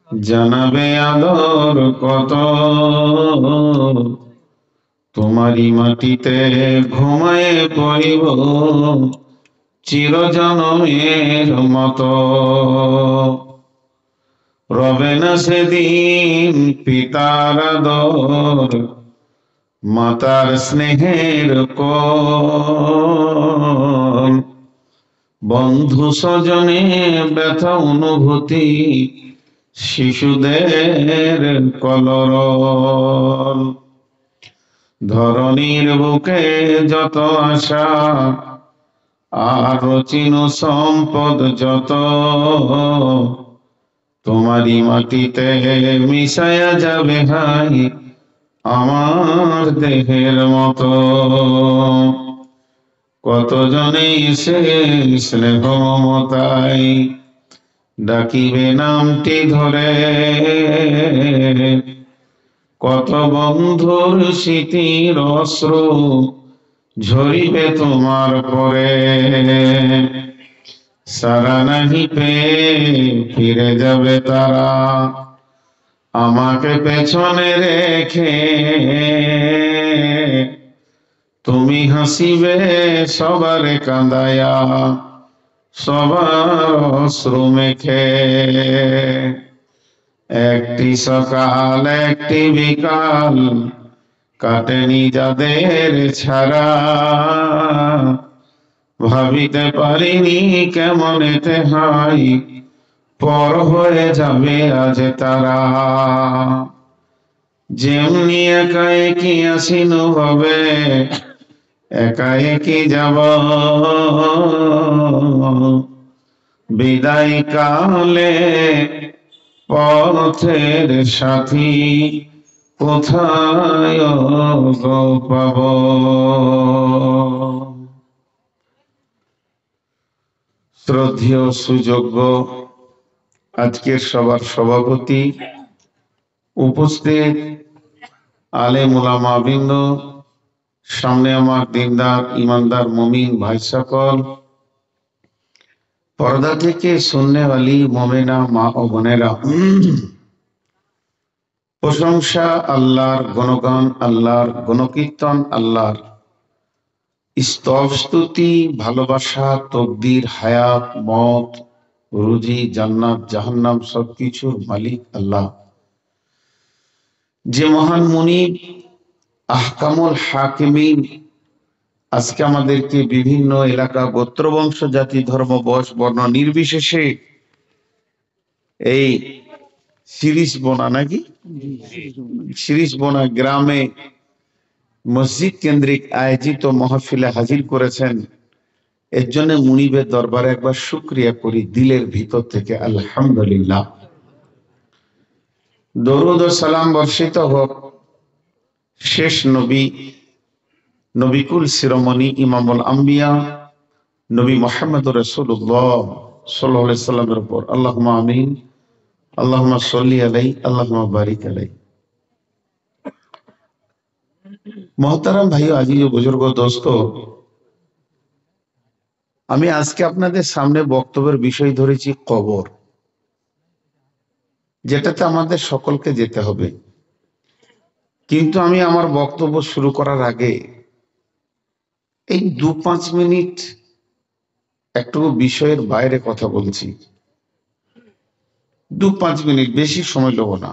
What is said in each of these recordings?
জানাবে আদর কত, তোমারই মাটিতে ঘুমায়ে পড়িব চিরজনমের মতো। রবে না সেদিন পিতার আদর, মাতার স্নেহের কোল, বন্ধু স্বজনে ব্যথা অনুভূতি, শিশুদের কলরল। ধরণীর বুকে যত আশা, আর চিন সম্পদ যত, তোমারই মাটিতে মিশায়া যাবে হাই আমার দেহের মতো। কতজনে এসে স্নেহ মমতাই ডাকিবে নামটি ধরে, কত বন্ধুর স্মৃতির অশ্রু ঝরিবে তোমার পরে। সারা নাহি পেয়ে ফিরে যাবে তারা, আমাকে পেছনে রেখে। তুমি হাসিবে সবার কাঁদায়া, সবার অশ্রু মেখে। একটি সকাল একটি বিকাল কাটেনি যাদের ছাড়া, ভাবিতে পারিনি কেমন এতে হয় পর হয়ে যাবে আজ তারা। যেমনি একা একই আসিনু হবে, একা একই যাব। বিদায় কালে পথের সাথী কোথায় গো পাব। শ্রদ্ধেয় সুযোগ্য আজকের সবার সভাপতি, উপস্থিত আলেম ওলামা বৃন্দ, সামনে আমার দিনদার ইমানদার মুমিন ভাই সকল, পর্দা থেকে সুন্নেওয়ালি মোমেনা মা ও বোনেরা, প্রশংসা আল্লাহর, গুণগান আল্লাহর, গুণকীর্তন আল্লাহর, স্তব স্তুতি ভালোবাসা তকদির হায়াত মত রুজি জান্নাত জাহান্নাম সবকিছুর মালিক আল্লাহ, যে মহান মুনিব আহকামুল হাকিমিন আজকে আমাদেরকে বিভিন্ন এলাকা গোত্র বংশ জাতি ধর্ম বয়স বর্ণ নির্বিশেষে এই শিরিষবোনা নাকি শিরিষবোনা গ্রামে মসজিদ কেন্দ্রিক আয়োজিত মাহফিলে হাজির করেছেন। এর জন্য মুনিবের দরবারে একবার শুকরিয়া করি দিলের ভিতর থেকে আলহামদুলিল্লাহ। দরুদ ও সালাম বর্ষিত হোক শেষ নবী নবিকুল শিরোমণি ইমামুল আম্বিয়া নবী মুহাম্মদ রাসূলুল্লাহ সাল্লাল্লাহু আলাইহি সাল্লামের উপর। আল্লাহুম্মা আমিন, আল্লাহুম্মা সাল্লি আলাইহি, আল্লাহুম্মা বারিক আলাইহি। মোহতারাম ভাই আজিজ বুজুর্গ দোস্ত, আমি আজকে আপনাদের সামনে বক্তব্যের বিষয় ধরেছি কবর, যেটাতে আমাদের সকলকে যেতে হবে। কিন্তু আমি আমার বক্তব্য শুরু করার আগে এই 2-5 মিনিট একটু বিষয়ের বাইরে কথা বলছি। 2-5 মিনিট, বেশি সময় নেব না।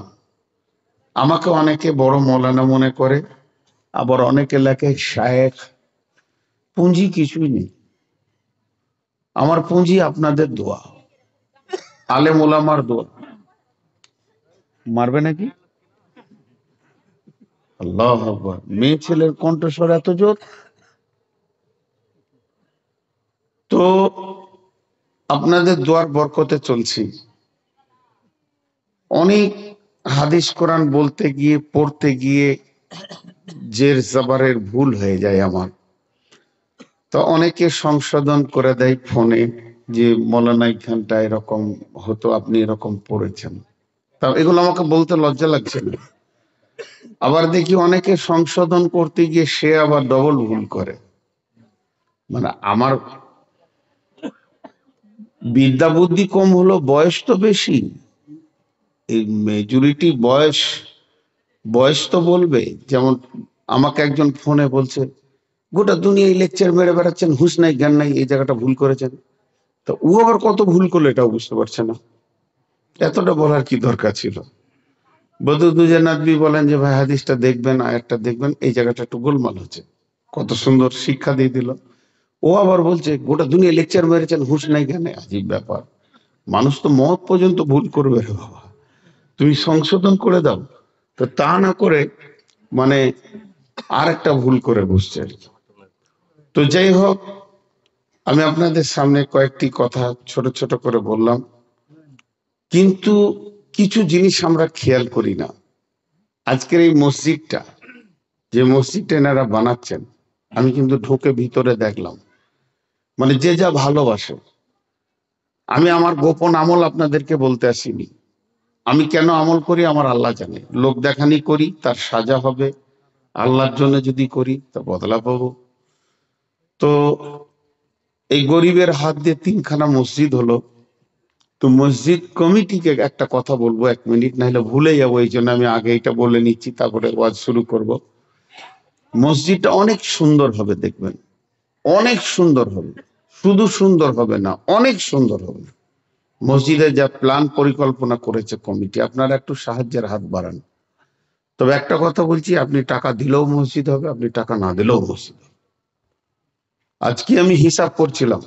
আমাকে অনেকে বড় মৌলানা মনে করে, আবার অনেকে লেখে শায়েখ। পুঁজি কিছুই নেই, আমার পুঁজি আপনাদের দোয়া, আলেম ওলামার দোয়া। মারবে নাকি? আল্লাহু আকবার। মেয়ে ছেলের কণ্ঠস্বর এত জোর। তো আপনাদের দোয়ার বরকতে চলছি। অনেক হাদিস কোরআন বলতে গিয়ে পড়তে গিয়ে জের জবরের ভুল হয়ে যায় আমার, তো অনেকে সংশোধন করে দেয় ফোনে যে মৌলানা খানটা এরকম হতো, আপনি এরকম পড়েছেন। তা এগুলো আমাকে বলতে লজ্জা লাগছে না। আবার দেখি অনেকে সংশোধন করতে গিয়ে সে আবার ডবল ভুল করে। মানে আমার বিদ্যা বুদ্ধি কম হলো, বয়স তো বেশি। এই মেজরিটি বয়স, বয়স তো বলবে। যেমন আমাকে একজন ফোনে বলছে, গোটা দুনিয়ায় লেকচার মেরে বেড়াচ্ছেন, হুঁশ নাই জ্ঞান নাই, এই জায়গাটা ভুল করেছেন। তো ও আবার কত ভুল করলো এটাও বুঝতে পারছে না। এতটা বলার কি দরকার ছিল? বদরুদ্দোজা নদভী বলেন যে ভাই হাদিসটা দেখবেন, আয়াতটা দেখবেন, এই জায়গাটা একটু গোলমাল হচ্ছে। কত সুন্দর শিক্ষা দিয়ে দিল। ও আবার বলছে গোটা দুনিয়া লেকচার মেরেছেন, হুঁশ নাই জ্ঞানে। আজীব ব্যাপার, মানুষ তো মত পর্যন্ত ভুল করবে রে বাবা, তুমি সংশোধন করে দাও। তো তা না করে মানে আর একটা ভুল করে বসছে আর কি। তো যাই হোক, আমি আপনাদের সামনে কয়েকটি কথা ছোট ছোট করে বললাম, কিন্তু কিছু জিনিস আমরা খেয়াল করি না। আজকের এই মসজিদটা, যে মসজিদটা এনারা বানাচ্ছেন, আমি কিন্তু ঢোকে ভিতরে দেখলাম, মানে যে যা ভালোবাসে। আমি আমার গোপন আমল আপনাদেরকে বলতে আসিনি। আমি কেন আমল করি আমার আল্লাহ জানে। লোক দেখানি করি তার সাজা হবে, আল্লাহর জন্য যদি করি তা বদলা পাবো। তো এই গরিবের হাত দিয়ে তিনখানা মসজিদ হলো। তো মসজিদ কমিটিকে একটা কথা বলবো, 1 মিনিট, নাহলে ভুলে যাবো, এই জন্য আমি আগে এটা বলে নিচ্ছি, তারপরে ওয়াজ শুরু করব। মসজিদটা অনেক সুন্দর হবে, দেখবেন অনেক সুন্দর হবে। শুধু সুন্দর হবে না, অনেক সুন্দর হবে। মসজিদে যা প্ল্যান পরিকল্পনা করেছে কমিটি, আপনারা একটু সাহায্যের হাত বাড়ান। তবে একটা কথা বলছি, আপনি টাকা দিলেও মসজিদ হবে, আপনি টাকা না দিলেও মসজিদ হবে। আজকে আমি হিসাব করছিলাম,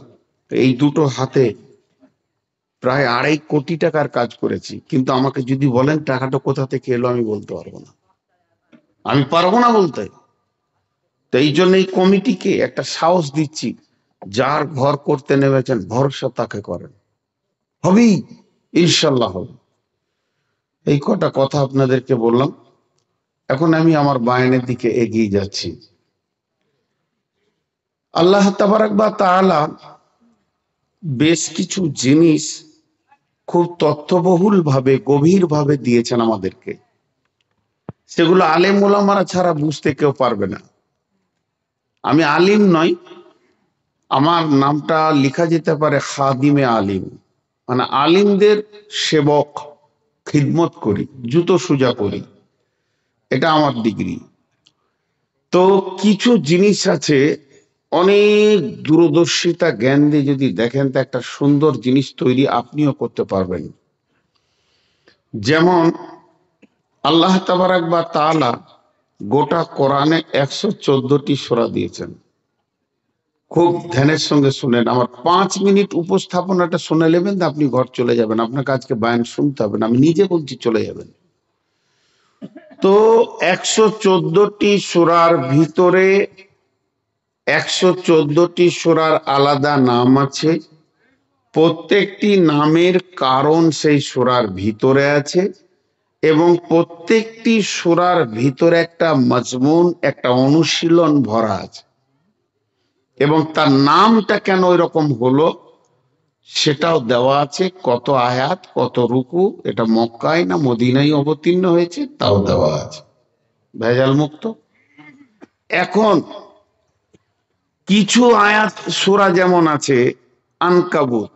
এই দুটো হাতে প্রায় 2.5 কোটি টাকার কাজ করেছি। কিন্তু আমাকে যদি বলেন টাকাটা কোথা থেকে এলো, আমি বলতে পারবো না, আমি পারবো না বলতে। তো এই জন্য এই কমিটিকে একটা সাহস দিচ্ছি, যার ঘর করতে নেমেছেন ভরসা তাকে করেন, হবেই, ইনশাল্লাহ হবে। এই কটা কথা আপনাদেরকে বললাম। এখন আমি আমার বায়ানের দিকে এগিয়ে যাচ্ছি। আল্লাহ তাবারাক ওয়া তাআলা বেশ কিছু জিনিস খুব তথ্যবহুল ভাবে, গভীর ভাবে দিয়েছেন আমাদেরকে। সেগুলো আলেম ওলামারা ছাড়া বুঝতে কেউ পারবে না। আমি আলিম নই, আমার নামটা লেখা যেতে পারে খাদিমে আলিম, মানে আলিমদের সেবক, খিদমত করি, জুতো সুজা করি, এটা আমার ডিগ্রি। তো কিছু জিনিস আছে, অনেক দূরদর্শিতা জ্ঞান দিয়ে যদি দেখেন তো একটা সুন্দর জিনিস তৈরি আপনিও করতে পারবেন। যেমন আল্লাহ তাবারাক ওয়া তাআলা গোটা কোরআনে 114টি সূরা দিয়েছেন। খুব ধ্যানের সঙ্গে শুনেন, আমার 5 মিনিট উপস্থাপনাটা শুনে নেবেন, আপনি ঘর চলে যাবেন, আপনাকে আজকে বয়ান শুনতে হবে না, আমি নিজে বলছি, চলে যাবেন। তো 114টি সূরার ভিতরে 114টি সূরার আলাদা নাম আছে। প্রত্যেকটি নামের কারণ সেই সূরার ভিতরে আছে, এবং প্রত্যেকটি সূরার ভিতরে একটা মাজমুন, একটা অনুশীলন ভরা আছে। এবং তার নামটা কেন এরকম হলো সেটাও দেওয়া আছে, কত আয়াত, কত রুকু, এটা মক্কায় না মদিনায় অবতীর্ণ হয়েছে তাও দেওয়া আছে, ভেজাল মুক্ত। এখন কিছু আয়াত সূরা যেমন আছে আনকাবুত,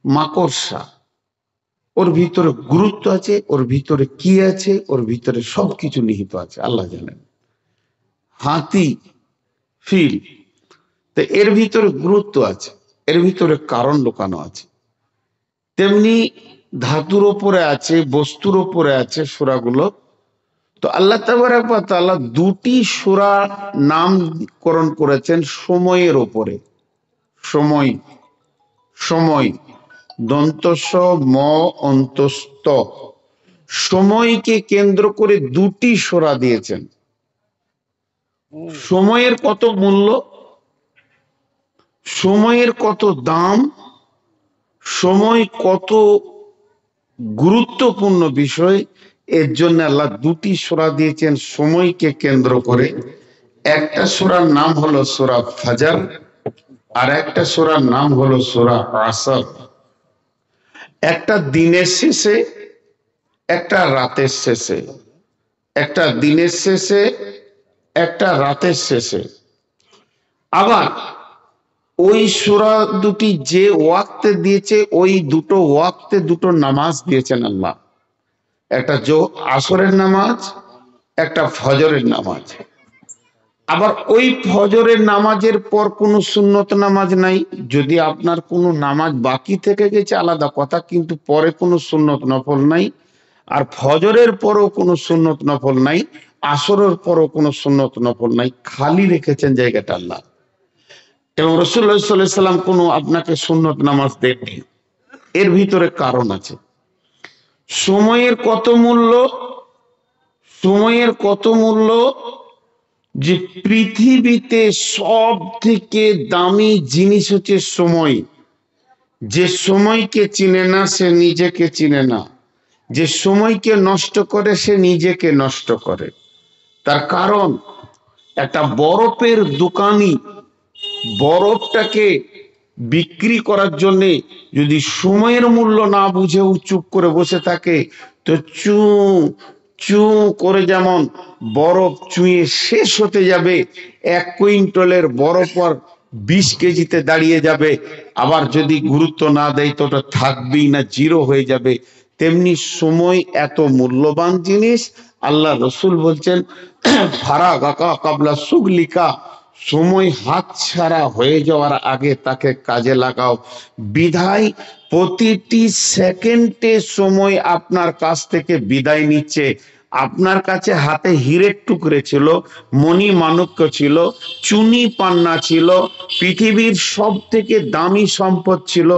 মাকড়সা, ওর ভিতরে গুরুত্ব আছে, ওর ভিতরে কি আছে, ওর ভিতরে সবকিছু নিহিত আছে, আল্লাহ জানেন। হাতি, ফিল, তো এর ভিতরে গুরুত্ব আছে, এর ভিতরে কারণ লুকানো আছে। তেমনি ধাতুর ওপরে আছে, বস্তুর ওপরে আছে সূরাগুলো। তো আল্লাহ তাবারাক ওয়া তাআলা 2টি সূরা নামকরণ করেছেন সময়ের ওপরে। সময়, সময়, দন্তস ম অন্তস্থ, সময়কে কেন্দ্র করে 2টি সূরা দিয়েছেন। সময়ের কত মূল্য, সময়ের কত দাম, সময় কত গুরুত্বপূর্ণ বিষয়, এর জন্য আল্লাহ 2টি সূরা দিয়েছেন সময়কে কেন্দ্র করে। একটা সূরার নাম হলো সূরা ফাজর, আর একটা সূরার নাম হলো সূরা আসর। একটা দিনের শেষে, একটা রাতের শেষে, একটা দিনের শেষে, একটা রাতের শেষে। আবার ওই সূরা দুটি যে ওয়াক্তে দিয়েছে, ওই দুটো ওয়াক্তে দুটো নামাজ দিয়েছেন আল্লাহ। একটা আসরের নামাজ, একটা ফজরের নামাজ। আবার ওই ফজরের নামাজের পর কোনো সুন্নত নামাজ নাই। যদি আপনার কোনো নামাজ বাকি থেকে গেছে আলাদা কথা, কিন্তু পরে কোনো সুন্নত নফল নাই। আর ফজরের পরও কোনো সুন্নত নফল নাই, আসরের পরও কোনো সুন্নত নফল নাই, খালি রেখেছেন জায়গাটা আল্লাহ। এবং রাসূলুল্লাহ সাল্লাল্লাহু আলাইহি সাল্লাম কোনো আপনাকে সুন্নত নামাজ দেননি। এর ভিতরে কারণ আছে। সময়ের কত মূল্য, সময়ের কত মূল্য, যে পৃথিবীতে সব থেকে দামি জিনিস হচ্ছে সময়। যে সময়কে চিনে না সে নিজেকে চিনে না, যে সময়কে নষ্ট করে সে নিজেকে নষ্ট করে। তার কারণ, একটা বরফের দোকানি বরফটাকে বিক্রি করার জন্যে যদি সময়ের মূল্য না বুঝে চুপ করে বসে থাকে, তো চু চু করে যেমন বরফ চুঁয়ে শেষ হতে যাবে, 1 কুইন্টালের বরফ আর 20 কেজিতে দাঁড়িয়ে যাবে। আবার যদি গুরুত্ব না দেয় তো ওটা থাকবেই না, জিরো হয়ে যাবে। তেমনি সময় এত মূল্যবান জিনিস। আল্লাহ রসুল বলছেন, ফারাগাকা কাবলা সুগলিকা, সময় হাতছাড়া হয়ে যাওয়ার আগে তাকে কাজে লাগাও। বিধায় প্রতিটি সেকেন্ডে সময় আপনার কাছ থেকে বিদায় নিচ্ছে। আপনার কাছে হাতে হীরের টুকরে ছিল, মণি মাণিক্য ছিল, চুনি পান্না ছিল, পৃথিবীর সব থেকে দামি সম্পদ ছিল,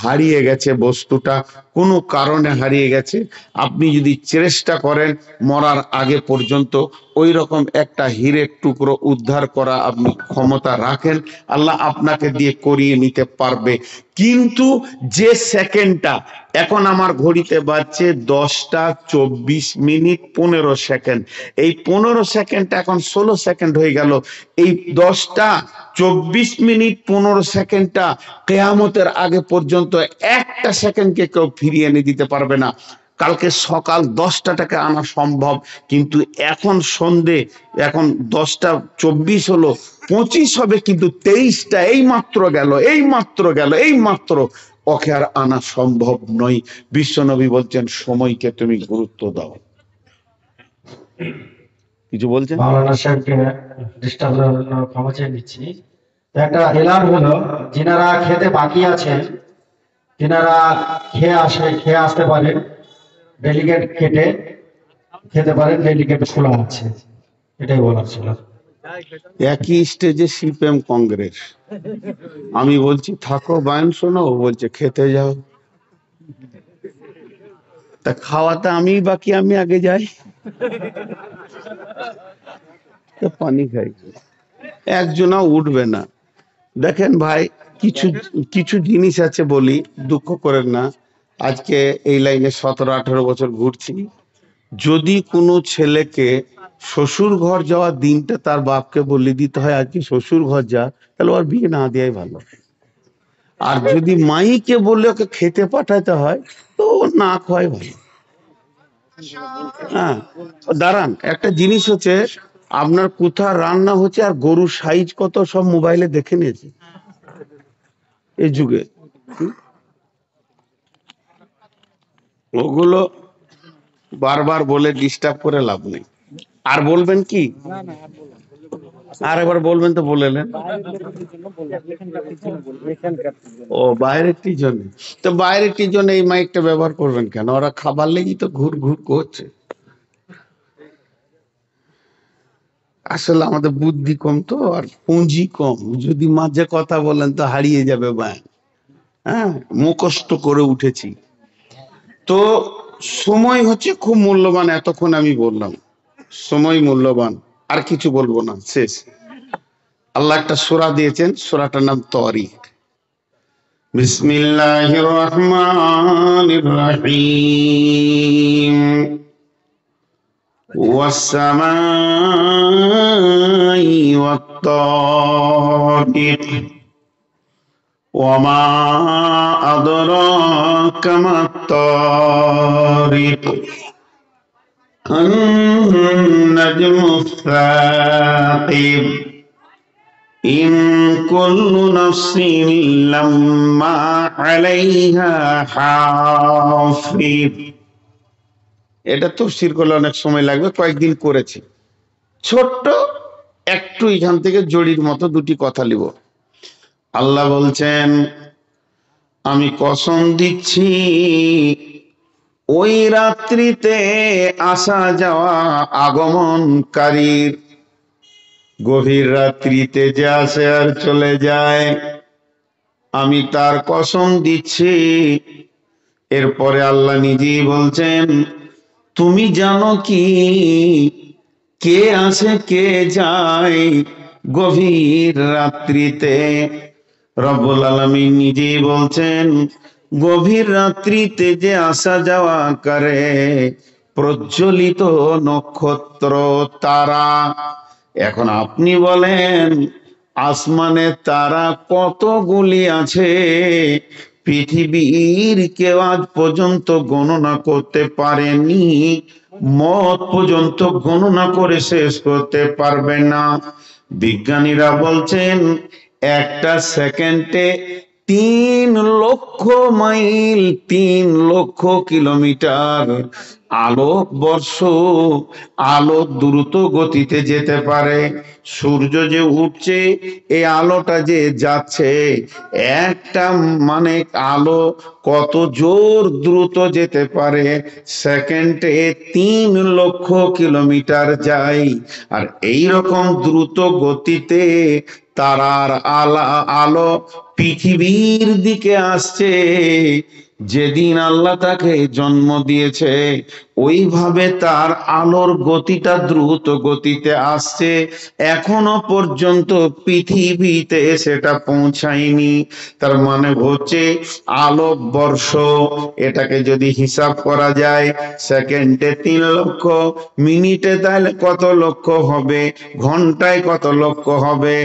হারিয়ে গেছে বস্তুটা, কোনো কারণে হারিয়ে গেছে। আপনি যদি চেষ্টা করেন মরার আগে পর্যন্ত ওই রকম একটা হীরের টুকরো উদ্ধার করা আপনি ক্ষমতা রাখেন, আল্লাহ আপনাকে দিয়ে করিয়ে নিতে পারবে। কিন্তু যে সেকেন্ডটা এখন আমার ঘড়িতে বাজছে 10টা 24 মিনিট 15 সেকেন্ড, এই 15 সেকেন্ডটা এখন 16 সেকেন্ড হয়ে গেল। এই 10টা 24 মিনিট 15 সেকেন্ডটা কেয়ামতের আগে পর্যন্ত একটা সেকেন্ডকে কেউ ফিরিয়ে এনে দিতে পারবে না। কালকে সকাল 10টাটাকে আনা সম্ভব, কিন্তু এখন সন্ধে, এখন 10টা 24 হলো, 25 হবে, কিন্তু 23টা এই মাত্র গেল, এই মাত্র গেল, এই মাত্র, ওকে আর আনা সম্ভব নয়। বিশ্বনবী বলছেন সময়কে তুমি গুরুত্ব দাও। কিছু বলছেন? মাওলানা সাহেবকে ডিস্টার্ব ক্ষমা চেয়ে নিচ্ছি। একটা এলান হলো, যিনারা খেতে বাকি আছেন তিনারা খেয়ে আসতে পারেন, ডেলিগেট কেটে খেতে পারেন, ডেলিগেট খোলা আছে, এটাই বলার ছিল। একই স্টেজে সিপিএম কংগ্রেস, আমি বলছি থাকো বায়ন শোনো, ও বলছে খেতে যাও। তা খাওয়াতে আমি বাকি, আমি আগে যাই, পানি খাই, একজনা উঠবে না। দেখেন ভাই, কিছু কিছু জিনিস আছে, বলি, দুঃখ করেন না। আজকে এই লাইনে 17-18 বছর ঘুরছি। যদি কোনো ছেলেকে শ্বশুর ঘর যাওয়ার দিনটা তার বাপকে বলে দিতে হয় আজকে শ্বশুর ঘর যা, তাহলে ওর বিয়ে না দেওয়াই ভালো। আর যদি মাইকে বললে ওকে খেতে পাঠাতে হয়, তো ও না খাওয়াই ভালো। হ্যাঁ, দাঁড়ান, একটা জিনিস হচ্ছে, আপনার কোথায় রান্না হচ্ছে আর গরুর সাইজ কত সব মোবাইলে দেখে নিয়েছি এই যুগে। ওগুলো বারবার বলে ডিস্টার্ব করে লাভ নেই। আর বলবেন কি? আর একবার বলবেন তো বলেলেন। ও বাইরের জন্য, তো বাইরের জন্য এই মাইকটা ব্যবহার করবেন কেন? ওরা খাবার লেগেই তো ঘুর ঘুর করছে। আসলে আমাদের বুদ্ধি কম তো, আর পুঁজি কম। যদি মাঝে কথা বলেন তো হারিয়ে যাবে বায়ান। হ্যাঁ, মুখস্থ করে উঠেছি তো। সময় হচ্ছে খুব মূল্যবান, এতক্ষণ আমি বললাম সময় মূল্যবান, আর কিছু বলবো না, শেষ। আল্লাহ একটা সূরা দিয়েছেন, সূরাটার নাম তারিক। বিসমিল্লাহির রহমানির রহিম। ওয়াস-সামাই ওয়াত-তারিক ওয়ামা আদরাকা মাত-তারিক আন-নাজমুস-সাকিব ইন কুল্লু নাফসিন লাম্মা আলাইহা হাফিজ। এটা তাফসীর করলে অনেক সময় লাগবে, কয়েকদিন করেছি। ছোট্ট একটু এখান থেকে জড়ির মতো দুটি কথা লিব। আল্লাহ বলছেন, আমি কসম দিচ্ছি ওই রাত্রিতে আসা যাওয়া আগমনকারীর, গভীর রাত্রিতে যে আসে আর চলে যায়, আমি তার কসম দিচ্ছি। এরপরে আল্লাহ নিজেই বলছেন, তুমি জানো কি কে আসে কে যায় গভীর রাত্রিতে? রব্বুল আলামিন নিজেই বলছেন, গভীর রাত্রিতে যে আসা যাওয়া করে প্রজ্বলিত নক্ষত্র তারা। এখন আপনি বলেন, আসমানে তারা কতগুলি আছে পৃথিবীর কেউ আজ পর্যন্ত গণনা করতে পারেনি, মত পর্যন্ত গণনা করে শেষ করতে পারবে না। বিজ্ঞানীরা বলছেন একটা সেকেন্ডে 3 লক্ষ মাইল, 3 লক্ষ কিলোমিটার আলোক বর্ষ আলো দ্রুত গতিতে যেতে পারে। সূর্য যে উঠছে, এই আলোটা যে যাচ্ছে, একটা মানে আলো কত জোর দ্রুত যেতে পারে, সেকেন্ডে 3 লক্ষ কিলোমিটার যায়। আর এই রকম দ্রুত গতিতে তারার আলো পৃথিবীর দিকে আসছে। যেদিন আল্লাহ তাকে জন্ম দিয়েছে ওইভাবে তার আলোর গতিটা দ্রুত গতিতে আসছে, এখনো পর্যন্ত পৃথিবীতে সেটা পৌঁছায়নি। তার মানে হচ্ছে আলোক বর্ষ, এটাকে যদি হিসাব করা যায় সেকেন্ডে 3 লক্ষ, মিনিটে তাহলে কত লক্ষ হবে, ঘন্টায় কত লক্ষ হবে,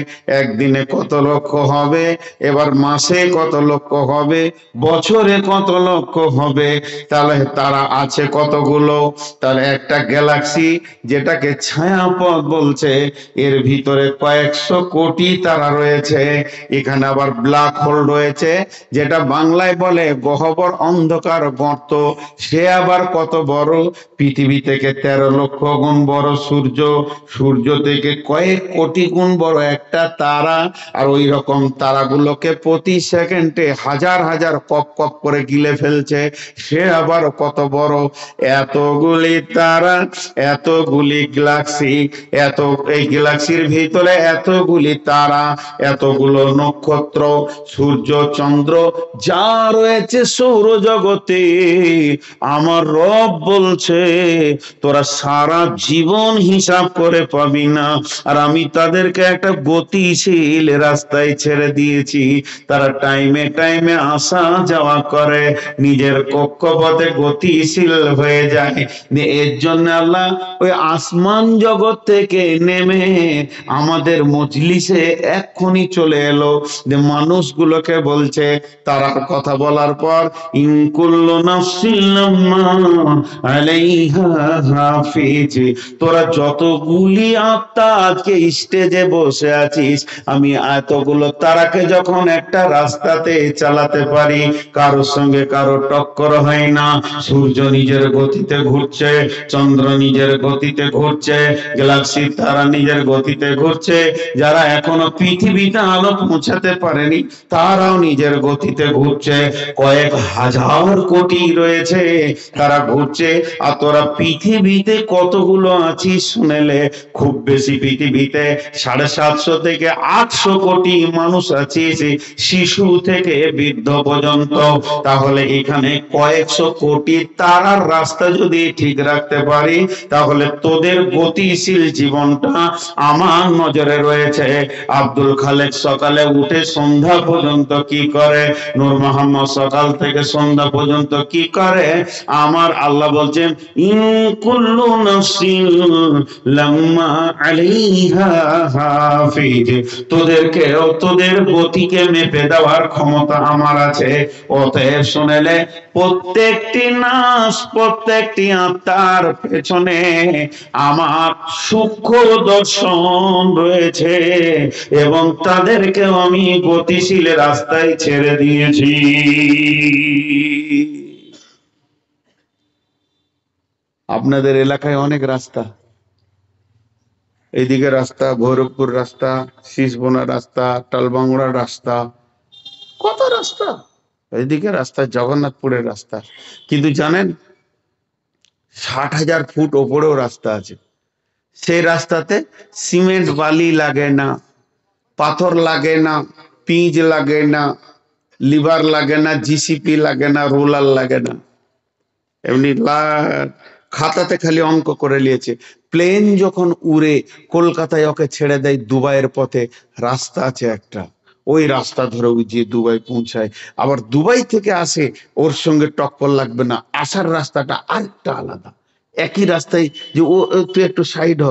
একদিনে কত লক্ষ হবে, এবার মাসে কত লক্ষ হবে, বছরে কত লক্ষ হবে। তাহলে তারা আছে কতগুলো? তাহলে একটা গ্যালাক্সি যেটাকে ছায়াপথ বলছে, এর ভিতরে কয়েকশো কোটি তারা রয়েছে। এখানে আবার ব্ল্যাক হোল রয়েছে, যেটা বাংলায় বলে গহ্বর অন্ধকার গর্ত। সে আবার কত বড়? পৃথিবী থেকে 13 লক্ষ গুণ বড় সূর্য, সূর্য থেকে কয়েক কোটি গুণ বড় একটা তারা। আর ওই রকম তারাগুলোকে প্রতি সেকেন্ডে হাজার হাজার কপ কপ করে গিলে ফেলছে, সে আবার কত বড়? এতগুলি তারা, এতগুলি গ্যালাক্সি, এই গ্যালাক্সির ভিতরে এতগুলি তারা, এতগুলো নক্ষত্র, সূর্য চন্দ্র যা রয়েছে সৌরজগতে, আমার রব বলছে তোরা সারা জীবন হিসাব করে পাবি না। আর আমি তাদেরকে একটা গতিশীল রাস্তায় ছেড়ে দিয়েছি, তারা টাইমে টাইমে আসা যাওয়া করে, নিজের কক্ষপথে গতিশীল হয়ে যায়। এর জন্য আল্লাহ ওই আসমান জগৎ থেকে নেমে আমাদের মজলিসে এক্ষুনি চলে এলো, যে মানুষগুলোকে বলছে, তারার কথা বলার পর, ইন কুল্লু নাফসিন লাম্মা আলাইহা হাফিজ, তোরা যতগুলি আত্মা আজকে স্টেজে বসে আছিস, আমি এতগুলো তারাকে যখন একটা রাস্তাতে চালাতে পারি, কারোর সঙ্গে কারো টক্কর হয় না। সূর্য নিজের গতিতে ঘুরছে, চন্দ্র নিজের গতিতে ঘুরছে, গ্যালাক্সি তারা নিজের গতিতে ঘুরছে, যারা এখনো পৃথিবীতে আলো পৌঁছাতে পারেনি তারাও নিজের গতিতে ঘুরছে। কয়েক হাজার কোটি রয়েছে, তারা ঘুরছে। আর তোরা পৃথিবীতে কতগুলো আছিস শুনেলে, খুব বেশি পৃথিবীতে 750 থেকে 800 কোটি মানুষ আছিস, শিশু থেকে বৃদ্ধ পর্যন্ত। তাহলে এখানে কয়েকশো কোটি তারার রাস্তা যদি ঠিক রাখতে পারি, তাহলে তোদের গতিশীল জীবনটা আমার নজরে রয়েছে। আব্দুল খালেক সকালে উঠে সন্ধ্যা পর্যন্ত কি করে, নূর মোহাম্মদ সকাল থেকে সন্ধ্যা পর্যন্ত কি করে, আমার আল্লাহ বলছেন, ইন কুল্লু নাফসিন লাম্মা আলাইহা হাফিজ, তোদের গতিকে মেপে দেওয়ার ক্ষমতা আমার আছে। অতএব শুনেলে প্রত্যেকটি নাশ, প্রত্যেকটি আত্মার পেছনে আমার সূক্ষ্ম দর্শন রয়েছে এবং তাদেরকেও আমি গতিশীল রাস্তায় ছেড়ে দিয়েছি। আপনাদের এলাকায় অনেক রাস্তা, এইদিকে রাস্তা, ভৈরবপুর রাস্তা, শীষবোনা রাস্তা, টালবাংলার রাস্তা, কত রাস্তা, এইদিকে রাস্তা, জগন্নাথপুরের রাস্তা। কিন্তু জানেন 60,000 ফুট ওপরেও রাস্তা আছে। সেই রাস্তাতে সিমেন্ট বালি লাগে না, পাথর লাগে না, পিচ লাগে না, লিভার লাগে না, জিসিপি লাগে না, রোলার লাগে না, এমনি খাতাতে খালি অঙ্ক করে নিয়েছে। প্লেন যখন উড়ে কলকাতায় ওকে ছেড়ে দেয় দুবাইয়ের পথে, রাস্তা আছে একটা, ওই রাস্তা ধরে যে দুবাই পৌঁছায়। আবার দুবাই থেকে আসে, ওর সঙ্গে টক্কর লাগবে না, আসার রাস্তাটা আরেকটা আলাদা। একই রাস্তায় যে ও তুই একটু সাইড হ,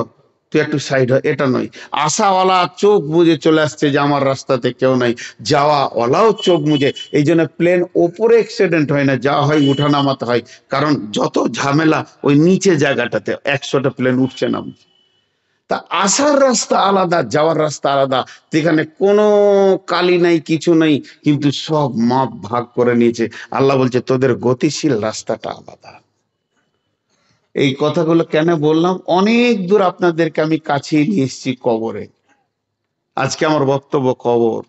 তুই একটু সাইড হ, এটা নয়। আসাওয়ালা চোখ বুঝে চলে আসছে যে আমার রাস্তাতে কেউ নাই, যাওয়াওয়ালাও চোখ মুজে। এই জন্য প্লেন ওপরে অ্যাক্সিডেন্ট হয় না, যা হয় উঠানামাতে হয়, কারণ যত ঝামেলা ওই নিচে জায়গাটাতে। 100টা প্লেন উঠছে না। তা আসার রাস্তা আলাদা, যাওয়ার রাস্তা আলাদা, যেখানে কোনো কালি নাই, কিছু নাই, কিন্তু সব মাপ ভাগ করে নিয়েছে। আল্লাহ বলছে তোদের গতিশীল রাস্তাটা আলাদা। এই কথাগুলো কেন বললাম, অনেক দূর আপনাদেরকে আমি কাছে নিয়ে এসেছি কবরে। আজকে আমার বক্তব্য কবর,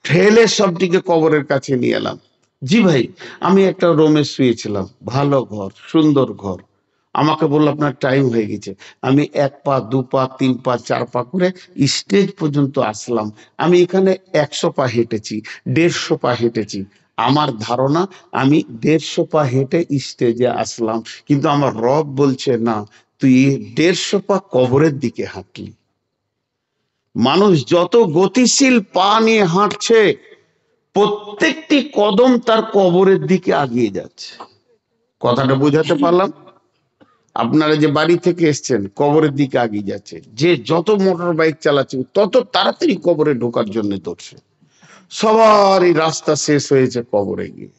ঠেলে সবটিকে কবরের কাছে নিয়ে এলাম। জি ভাই, আমি একটা রুমে শুয়েছিলাম, ভালো ঘর, সুন্দর ঘর। আমাকে বললো আপনার টাইম হয়ে গেছে। আমি 1 পা 2 পা 3 পা 4 পা করে স্টেজ পর্যন্ত আসলাম। আমি এখানে 100 পা হেঁটেছি, 150 পা হেঁটেছি। আমার ধারণা আমি 150 পা হেঁটে স্টেজে আসলাম, কিন্তু আমার রব বলছে না, তুই 150 পা কবরের দিকে হাঁটলি। মানুষ যত গতিশীল পা নিয়ে হাঁটছে, প্রত্যেকটি কদম তার কবরের দিকে আগিয়ে যাচ্ছে। কথাটা বোঝাতে পারলাম? আপনারা যে বাড়ি থেকে এসছেন, কবরের দিকে আগিয়ে যাচ্ছে। যে যত মোটর বাইক চালাচ্ছে তত তাড়াতাড়ি কবরে ঢোকার জন্য দৌড়ছে। সবারই রাস্তা শেষ হয়েছে কবরে গিয়ে।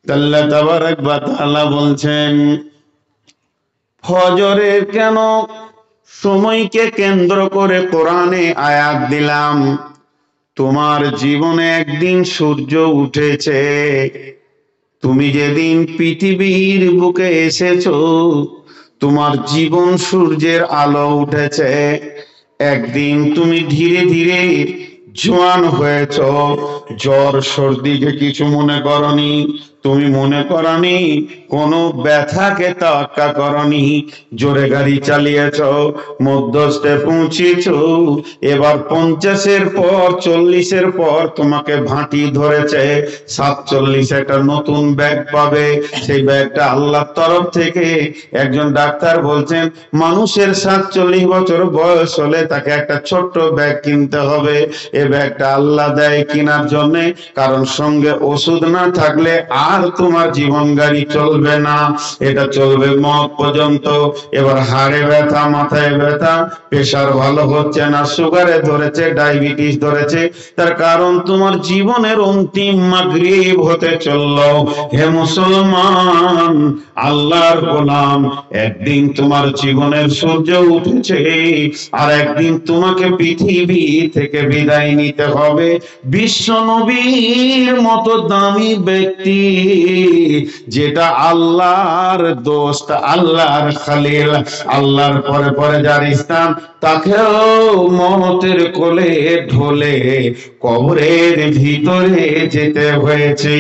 আল্লাহ তাবারক ওয়া তাআলা বলছেন, ফজরের কেন সময়কে কেন্দ্র করে কোরআনে আয়াত দিলাম। তোমার জীবনে একদিন সূর্য উঠেছে, তুমি যেদিন পৃথিবীর বুকে এসেছো, তোমার জীবন সূর্যের আলো উঠেছে। একদিন তুমি ধীরে ধীরে জোয়ান হয়েছ, জ্বর সর্দিকে কিছু মনে করনি, তুমি মনে করনি, কোনো ব্যথাকে তোয়াক্কা করনি, জোরে গাড়ি চালিয়েছ, মধ্যস্থে পৌঁছেছ। এবার 50-এর পর 40-এর পর তোমাকে ভাঁটি ধরেছে, 47 একটা নতুন ব্যাগ পাবে। সেই ব্যাগটা আল্লাহর তরফ থেকে। একজন ডাক্তার বলছেন মানুষের 47 বছর বয়স হলে তাকে একটা ছোট্ট ব্যাগ কিনতে হবে। এ ব্যাগটা আল্লাহ দেয় কেনার জন্য, কারণ সঙ্গে ওষুধ না থাকলে আর তোমার জীবন গাড়ি চলবে না, এটা চলবে মত পর্যন্ত। এবার হাড়ে ব্যথা, মাথায় ব্যথা, প্রেশার ভালো হচ্ছে না, সুগারে ধরেছে, ডায়াবেটিস ধরেছে, তার কারণ তোমার জীবনের অন্তিম মাগরিব হতে চললো। হে মুসলমান, আল্লাহর গোলাম, একদিন তোমার জীবনের সূর্য উঠেছে, আর একদিন তোমাকে পৃথিবী থেকে বিদায় নিতে হবে। বিশ্ব নবীর মতো দামি ব্যক্তি, যেটা আল্লাহর দোস্ত, আল্লাহর খলিল, আল্লাহর পরে পরে যার স্থান, তাকেও মমতের কোলে ঢলে কবরের ভিতরে যেতে হয়েছে।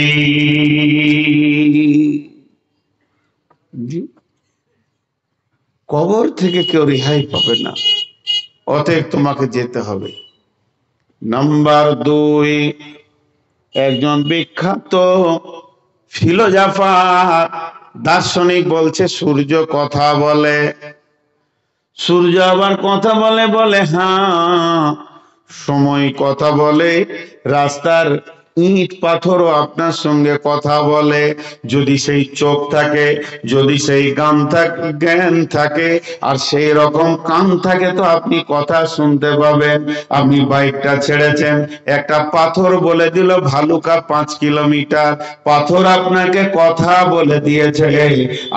কবর থেকে কেউ রেহাই পাবে না, অতএব তোমাকে যেতে হবে। নাম্বার 2, একজন বিখ্যাত ফিলোজফার দার্শনিক বলছে সূর্য কথা বলে। সূর্য আবার কথা বলে, বলে হ্যাঁ, সময় কথা বলে, রাস্তার ইট পাথরও আপনার সঙ্গে কথা বলে, যদি সেই চোখ থাকে, যদি সেই জ্ঞান থাকে, আর সেই রকম কান থাকে, তো আপনি কথা শুনতে পাবেন। আপনি বাইকটা ছেড়েছেন, একটা পাথর বলে দিল ভালুকা 5 কিলোমিটার, পাথর আপনাকে কথা বলে দিয়েছে।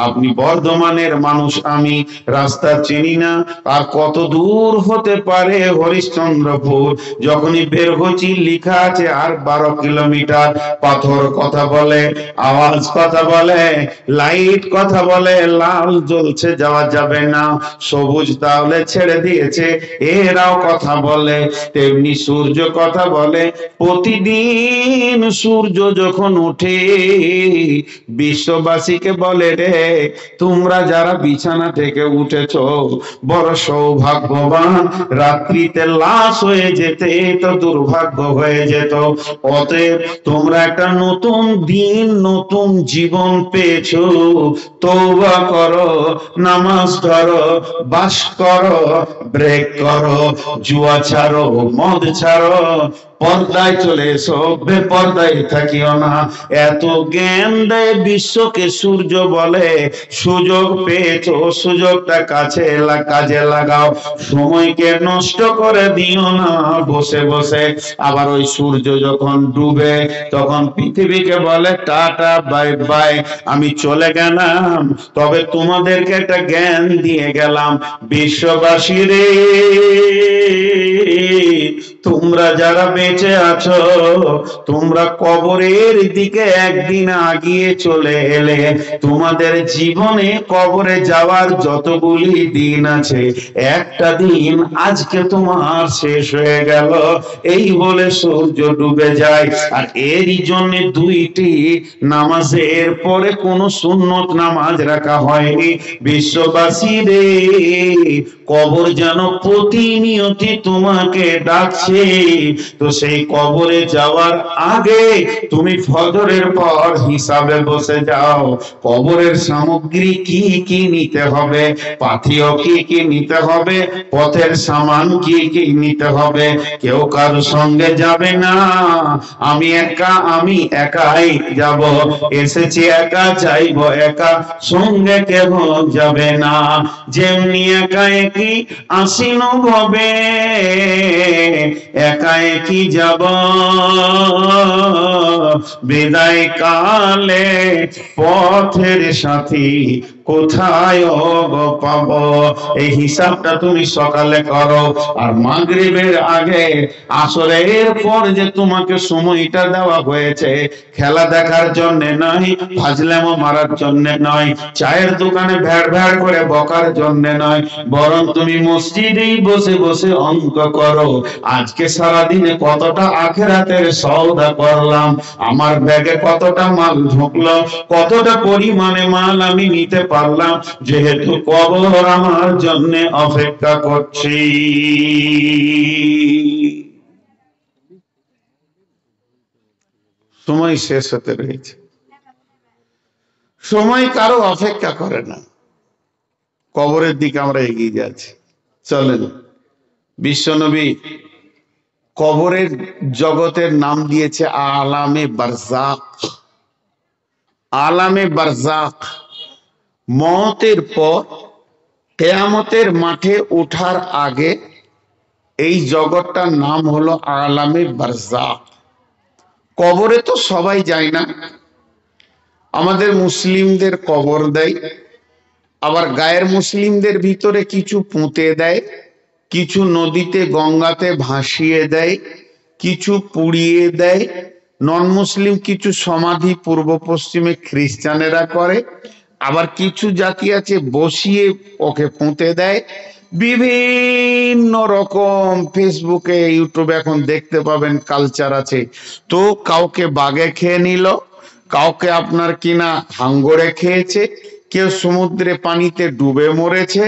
আপনি বর্ধমানের মানুষ, আমি রাস্তা চিনি না, আর কত দূর হতে পারে হরিশ্চন্দ্রপুর, যখনই বের হচ্ছি লিখা আছে আর 12 কিলোমিটার। পাথর কথা বলে, আওয়াজ কথা বলে, লাইট কথা বলে, লাল জ্বলছে যাওয়া যাবে না, সবুজ তাহলে ছেড়ে দিয়েছে, এরাও কথা বলে। তেমনি সূর্য কথা বলে, প্রতিদিন সূর্য যখন ওঠে বিশ্ববাসীকে বলে, রে তোমরা যারা বিছানা থেকে উঠেছো বড় সৌভাগ্যবান, রাত্রিতে লাশ হয়ে যেতে তো দুর্ভাগ্য হয়ে যেত। অতএব তোমরা একটা নতুন দিন, নতুন জীবন পেয়েছো, তওবা করো, নামাজ ধরো, বাস করো, ব্রেক করো, জুয়া ছাড়ো, মদ ছাড়ো, পর্দায় চলে এসো, বেপর্দায় থাকিও না। এত জ্ঞান দেয় বিশ্বকে সূর্য বলে, সুযোগ পেয়েছো, সুযোগটা কাজে লাগাও, সময়কে নষ্ট করে দিও না বসে বসে। আবার ওই সূর্য যখন ডুবে, তখন পৃথিবীকে বলে টাটা বাই বাই, আমি চলে গেলাম, তবে তোমাদেরকে একটা জ্ঞান দিয়ে গেলাম। বিশ্ববাসী রে, তোমরা যারা বেঁচে আছো, তোমরা কবরের দিকে একদিন আগিয়ে চলে এলে, তোমাদের জীবনে কবরে যাওয়ার যতগুলি দিন আছে, একটা দিন আজকে তোমার শেষ হয়ে গেল। এই বলে সূর্য ডুবে যায়। আর এরই জন্য 2টি নামাজের পরে কোনো সুন্নত নামাজ রাখা হয়নি। বিশ্ববাসী রে, কবর যেন প্রতিনিয়তি তোমাকে ডাকছে, তো সেই কবরে যাওয়ার আগে তুমি ফজরের পর হিসাবে বসে যাও, কবরের সামগ্রী কি কি নিতে হবে, পাথিও কি কি নিতে হবে, পথের সামান কি কি নিতে হবে। কেউ কারো সঙ্গে যাবে না, আমি একাই যাব, এসেছি একা, যাইবো একা, সঙ্গে কেউ যাবে না। যেমনি একা একই আসিন ভবে, একা একই যাব, বিদায় কালে পথের সাথী কোথায় পাবো। এই হিসাবটা তুমি সকালে করো, আর মাগরিবের আগে, আসরের পর যে তোমাকে সময়টা দেওয়া হয়েছে, খেলা দেখার জন্য নয়, ফাজলামো মারার জন্য নয়, চায়ের দোকানে ভ্যাড় ভ্যাড় করে বকার জন্য নয়, বরং তুমি মসজিদেই বসে বসে অঙ্ক করো, আজকে সারাদিনে কতটা আখিরাতের সওদা করলাম, আমার ব্যাগে কতটা মাল ঢুকলো, কতটা পরিমাণে মাল আমি নিতে পারলাম, যেহেতু কবর আমার জন্য অপেক্ষা করছি। সময় শেষ হতে রয়েছে, সময় কারো অপেক্ষা করে না, কবরের দিকে আমরা এগিয়ে যাচ্ছি। চলেন, বিশ্বনবী কবরের জগতের নাম দিয়েছে আলামে বারজাক। আলামে বারজাক, মওতের পর কিয়ামতের মাঠে ওঠার আগে এই জগৎটার নাম হলো আলামে বারজাক। কবরে তো সবাই যায় না, আমাদের মুসলিমদের কবর দেয়, আবার গায়ের মুসলিমদের ভিতরে কিছু পুঁতে দেয়, কিছু নদীতে গঙ্গাতে ভাসিয়ে দেয়, কিছু পুড়িয়ে দেয়, নন মুসলিম কিছু সমাধি পূর্ব পশ্চিমে খ্রিস্টানেরা করে, আবার কিছু জাতি আছে বসিয়ে ওকে পুঁতে দেয়। বিভিন্ন রকম ফেসবুকে ইউটিউবে এখন দেখতে পাবেন কালচার আছে। তো কাউকে বাঘে খেয়ে নিল, কাউকে আপনার কিনা হাঙ্গরে খেয়েছে, কেউ সমুদ্রে পানিতে ডুবে মরেছে,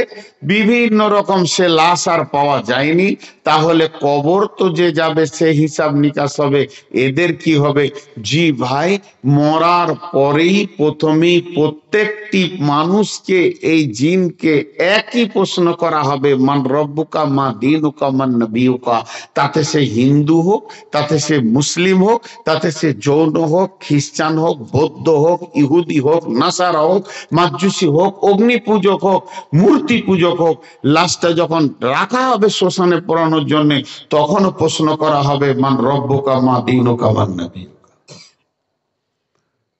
বিভিন্ন রকম সে লাশ আর পাওয়া যায়নি। তাহলে কবর তো যে যাবে সে হিসাব নিকাশ হবে, এদের কি হবে? জি ভাই, মরার পরেই প্রথমেই প্রত্যেকটি মানুষকে, এই জিনকে একই প্রশ্ন করা হবে, মান রব্বুকা মা দীনুকা মান নবিয়ুকা। তাতে সে হিন্দু হোক, তাতে সে মুসলিম হোক, তাতে সে জৈন হোক, খ্রিস্টান হোক, বৌদ্ধ হোক, ইহুদি হোক, নাসারা হোক, মাজুসি হোক, অগ্নি পূজক হোক, মূর্তি পূজক হোক, লাশটা যখন রাখা হবে শ্মশানে পোড়ানোর জন্য, তখনও প্রশ্ন করা হবে, মান রব্বুকা মা দীনুকা মান নবিয়ুকা।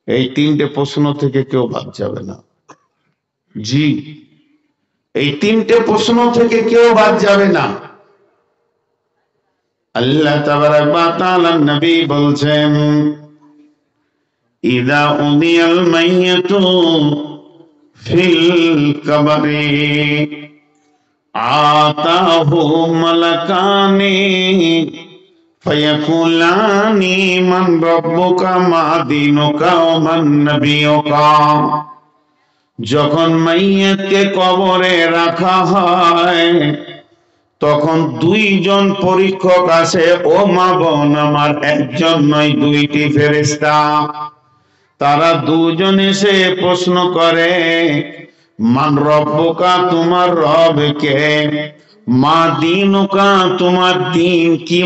এই তিনটে প্রশ্ন থেকে কেউ বাদ যাবে না। জি, এই তিনটে প্রশ্ন থেকে কেউ বাদ যাবে না। আল্লাহ তাবারাক ওয়া তাআলা নবী বলছেন, ইযা উদিয়াল মাইয়াতু ফিল কবরি আতাহু মালাকানি ফায়াকুলানি মান রাব্বুকা মা দীনুকা ওয়া মান নবিয়ুকা। যখন মাইয়াতকে কবরে রাখা হয়, তখন দুইজন পরীক্ষক আছে। ও মা বোন আমার, একজন নয়, দুইটি ফেরেশতা। তারা দুজন এসে প্রশ্ন করে, মান রব্বুকা, তোমার রব কে? মা দীনুকা, তোমার দিন কি,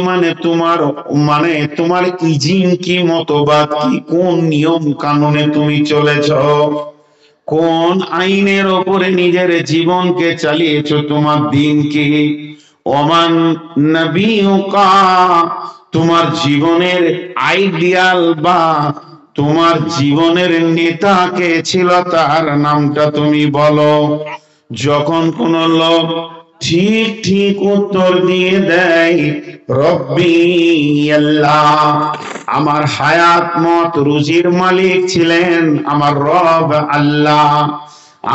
তোমার ইজিন কি, মতবাদ কি, কোন নিয়ম কানুনে তুমি চলেছ, কোন আইনের ওপরে নিজের জীবনকে চালিয়েছো, তোমার দিন কি? ওমান নবিয়ুকা, তোমার জীবনের আইডিয়াল বা তোমার জীবনের নেতা কে ছিল, তার নামটা তুমি বলো। যখন কোন লোক ঠিক ঠিক উত্তর দিয়ে দেয়, রব্বি আল্লাহ, আমার হায়াত মত রুজির মালিক ছিলেন আমার রব আল্লাহ,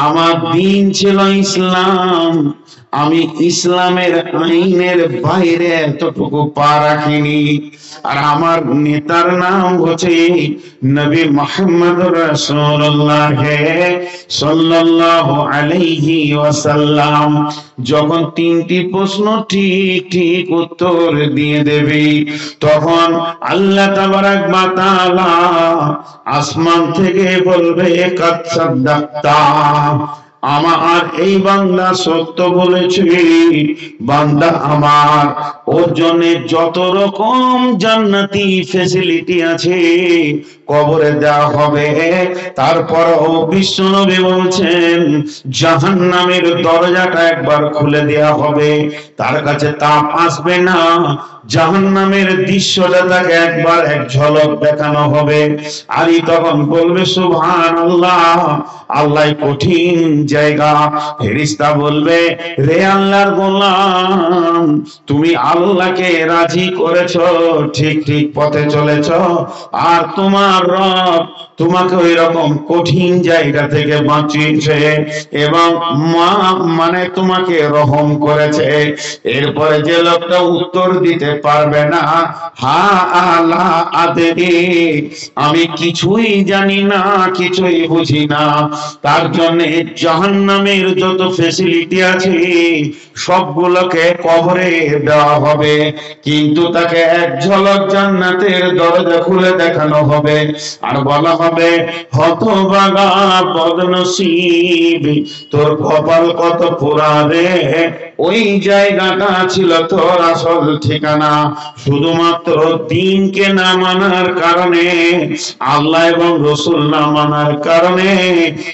আমার দিন ছিল ইসলাম, আমি ইসলামের আইনের বাইরে এতটুকু পা রাখিনি, আর আমার নেতার নাম হচ্ছে নবী মুহাম্মদ রাসূলুল্লাহ সাল্লাল্লাহু আলাইহি ওয়াসাল্লাম। যখন তিনটি প্রশ্ন ঠিক ঠিক উত্তর দিয়ে দেবে, তখন আল্লাহ তাবারাক ওয়া তাআলা আসমান থেকে বলবে, কাদ সাদ্দাকতা, আমার এই বান্দা সত্য বলেছে। বান্দা আমার, ওর জন্য যত রকম জান্নাতি ফ্যাসিলিটি আছে কবরে দেওয়া হবে। তারপর বিশ্বনবী বলছেন, জাহান্নামের দরজাটা একবার খুলে দেওয়া হবে, তার কাছে তাপ আসবে না, জাহান্নামের দৃশ্যটা তাকে একবার এক ঝলক দেখানো হবে। আলী তখন বলবে, সুবহানাল্লাহ, আল্লাহ কঠিন জায়গা। ফেরেশতা বলবে, রে আল্লাহর গোলাম, তুমি আল্লাহকে রাজি করেছো, ঠিক ঠিক পথে চলেছো, আর তোমার রব তোমাকে ওই রকম কঠিন জায়গা থেকে বাঁচিয়েছে এবং তোমাকে রহম করেছে। এরপরে যে লোকটা উত্তর দিতে পারবে না, হা আলা আদরি, আমি কিছুই জানি না, কিছুই বুঝি না, তার জন্য জাহান্নামের যত ফ্যাসিলিটি আছে সবগুলোকে কবরে দেওয়া হবে, কিন্তু তাকে এক ঝলক জান্নাতের দরজা খুলে দেখানো হবে, আর বলা হবে, হতভাগা বদনসিব, তোর কপাল কত পোড়া রে, ওই জায়গাটা ছিল তোর আসল ঠিকানা। শুধুমাত্র দিনকে না মানার কারণে, আল্লাহ এবং রসুল না মানার কারণে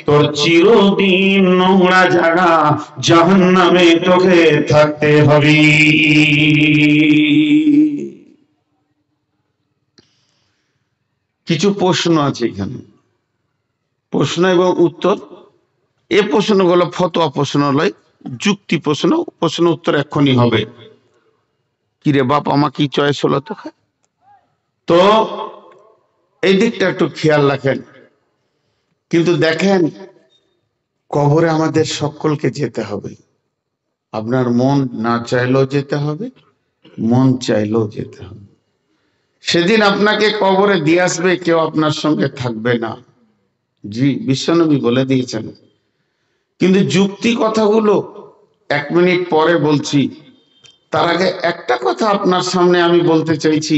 তোর চিরদিন নোংরা জায়গা জাহান্নামে তোকে থাকতে হবে। কিছু প্রশ্ন আছে এখানে, প্রশ্ন এবং উত্তর। এ প্রশ্নগুলো ফতোয়া প্রশ্ন নয়, যুক্তি প্রশ্ন, প্রশ্ন উত্তর এক্ষুনি হবে। কিরে বাপ, আমার কি চয়েস হলো তোকে? তো এই দিকটা একটু খেয়াল রাখেন। কিন্তু দেখেন, কবরে আমাদের সকলকে যেতে হবে। আপনার মন না চাইলেও যেতে হবে, মন চাইলেও যেতে হবে। সেদিন আপনাকে কবরে দিয়ে আসবে, কেউ আপনার সঙ্গে থাকবে না। জি, বিশ্বনবী বলে দিয়েছেন, কিন্তু যুক্তি কথাগুলো 1 মিনিট পরে বলছি। তার আগে একটা কথা আপনার সামনে আমি বলতে চাইছি,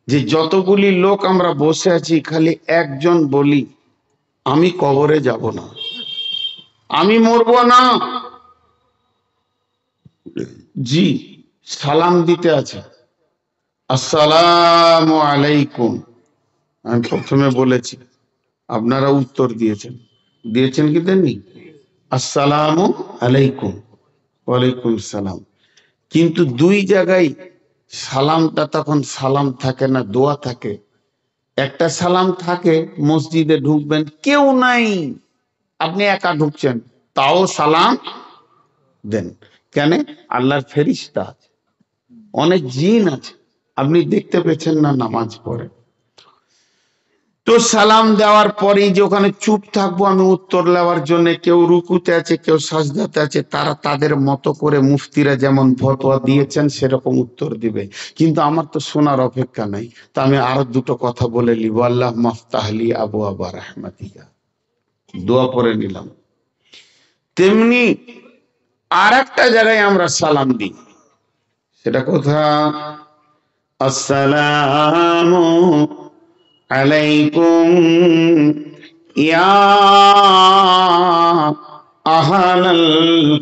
যে যতগুলি লোক আমরা বসে আছি খালি একজন বলি, আমি কবরে যাব না, আমি মরবো না। জি, সালাম দিতে আছে, আসসালামু আলাইকুম। আমি প্রথমে বলেছি, আপনারা উত্তর দিয়েছেন, দিয়েছেন কি দেননি? আসসালামু আলাইকুম, ওয়ালাইকুম সালাম। কিন্তু দুই জায়গায় সালামটা তখন সালাম থাকে না, দোয়া থাকে। একটা সালাম থাকে, মসজিদে ঢুকবেন কেউ নাই, আপনি একা ঢুকছেন, তাও সালাম দেন। কেন? আল্লাহর ফেরেশতা আছে, অনেক জিন আছে, আপনি দেখতে পেয়েছেন না, নামাজ পড়ে। তো সালাম দেওয়ার পরেই যে ওখানে চুপ থাকবো আমি উত্তর নেওয়ার জন্য, কেউ রুকুতে আছে, কেউ সাজদাতে আছে, তারা তাদের মতো করে মুফতিরা যেমন ফতোয়া দিয়েছেন সেরকম উত্তর দিবে। কিন্তু আমার তো শোনার অপেক্ষা নাই, তা আমি আরো দুটো কথা বলে নিব। আল্লাহ মাফতাহলি আবু আবা রাহমাতিকা, দোয়া পড়ে নিলাম। তেমনি আর একটা জায়গায় আমরা সালাম দিই, সেটা কোথা? আসসালামু আলাইকুম ইয়া আহলাল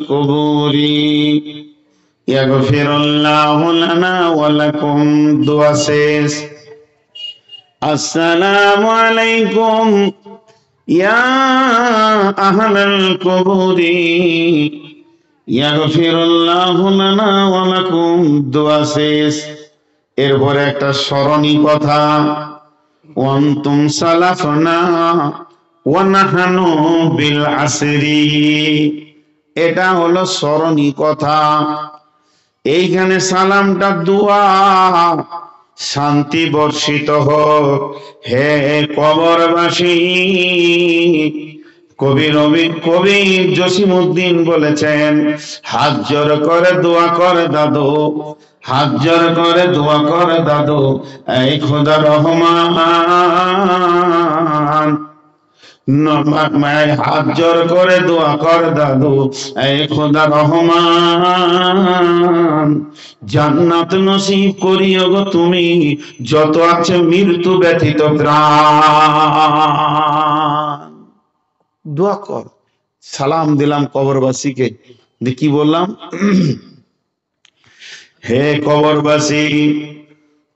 কুবুরি ইয়াগফিরুল্লাহু লানা ওয়া লাকুম। দোয়া শেষ। আসসালামু আলাইকুম ইয়া আহলাল কুবুরি ইয়াগফিরুল্লাহু লানা ওয়া লাকুম। দোয়া শেষ। এরপরে একটা স্মরণী কথা, ওয়ান্তুম সালাফনা ওয়া নাহনু বিল আসরি। এটা হলো স্মরণী কথা। এইখানে সালামটা দোয়া, শান্তি বর্ষিত হোক হে কবরবাসী। কবি জসিমউদ্দিন বলেছেন, হাত জোর করে দোয়া কর দাদু, হাত জোর করে দোয়া কর দাদু, এই খোদা রহমান। হাত জোর করে দোয়া কর দাদু, এই খোদা রহমান। জান্নাত নসিব করিও গো তুমি, যত আছে মৃত্যু ব্যতীত ত্রাণ। দোয়া কর। সালাম দিলাম কবরবাসীকে, কি বললাম? হে কবরবাসী,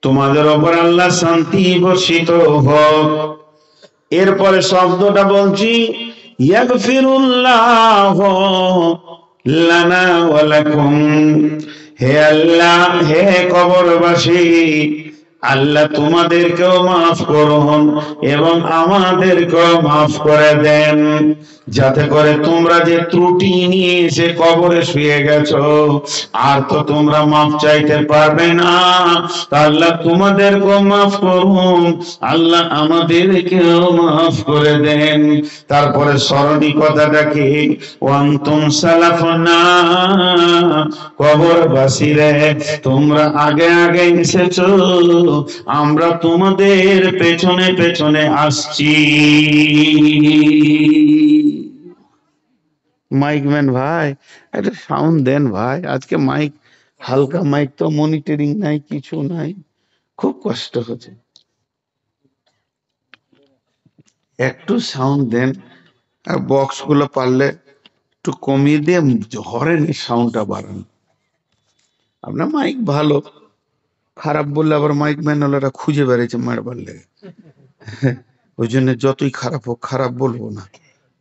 তোমাদের ওপর আল্লাহ শান্তি বর্ষিত হোক। এরপরে শব্দটা বলছি, ইয়াগফিরুল্লাহু লানা ওয়া লাকুম। হে আল্লাহ, হে কবরবাসী, আল্লাহ তোমাদেরকেও মাফ করুন এবং আমাদেরকেও মাফ করে দেন, যাতে করে তোমরা যে ত্রুটি নিয়ে এসে কবরে শুয়ে গেছো, আর তো তোমরা মাফ চাইতে পারবে না। আল্লাহ তোমাদেরকেও মাফ করুন, আল্লাহ আমাদেরকেও মাফ করে দেন। তারপরে স্মরণী কথাটা কি? ওয়ান্তুম সালাফনা, কবরবাসীরে তোমরা আগে আগে এসেছো, আমরা তোমাদের পেছনে পেছনে আসছি। মাইকম্যান ভাই, একটা সাউন্ড দেন ভাই। আজকে মাইক, হালকা মাইক তো, মনিটরিং নাই, কিছু নাই, খুব কষ্ট হচ্ছে। একটু সাউন্ড দেন, আর বক্স গুলো পারলে একটু কমিয়ে দিয়ে হরেনের সাউন্ডটা বাড়ান। আপনার মাইক ভালো, খারাপ বললে আবার মাইক ম্যান ওরা খুঁজে বেড়েছে মারবার লেগে। ওই জন্য যতই খারাপ হোক, খারাপ বলবো না,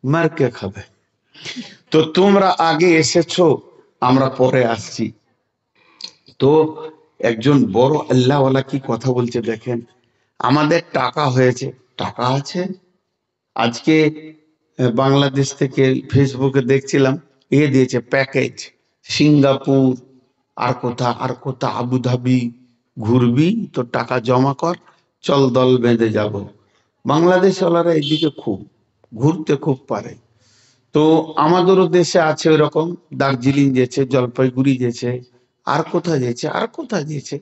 মার কে খাবে। তো তোমরা আগে এসেছো, আমরা পরে আসছি। তো একজন বড় আল্লাহওয়ালা কি কথা বলছে দেখেন, আমাদের টাকা হয়েছে, টাকা আছে। আজকে বাংলাদেশ থেকে ফেসবুকে দেখছিলাম, দিয়েছে প্যাকেজ, সিঙ্গাপুর আর কোথা আর কোথা, আবুধাবি ঘুরবি তো টাকা জমা কর, চল দল বেঁধে যাব। বাংলাদেশ ওয়ালারা এদিকে খুব ঘুরতে খুব পারে। তো আমাদেরও দেশে আছে ওই রকম, দার্জিলিং যেছে, জলপাইগুড়ি যেছে, আর কোথা যেছে, আর কোথা যেছে,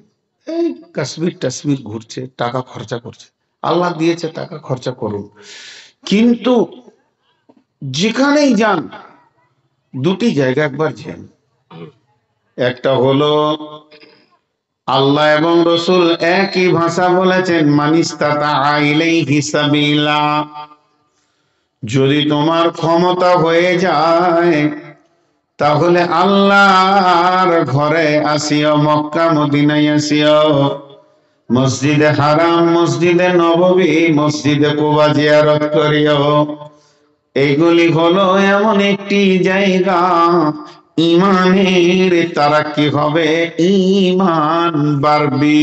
এই কাশ্মীর টাশ্মীর ঘুরছে, টাকা খরচা করছে। আল্লাহ দিয়েছে, টাকা খরচা করুন। কিন্তু যেখানেই যান দুটি জায়গা একবার যান। একটা হলো আল্লাহ এবং রসুল একই ভাষা বলেছেন, মানিস্তাতা ইলাইহি সাবিলা, যদি তোমার ক্ষমতা হয়ে যায় তাহলে আল্লাহর ঘরে আসিও, মক্কা মদিনায় আসিও, মসজিদে হারাম, মসজিদে নববী, মসজিদে কুবা জিয়ারত করিও। এইগুলি হলো এমন একটি জায়গা, ইমানের তারাক্কি হবে, ইমান বাড়বে।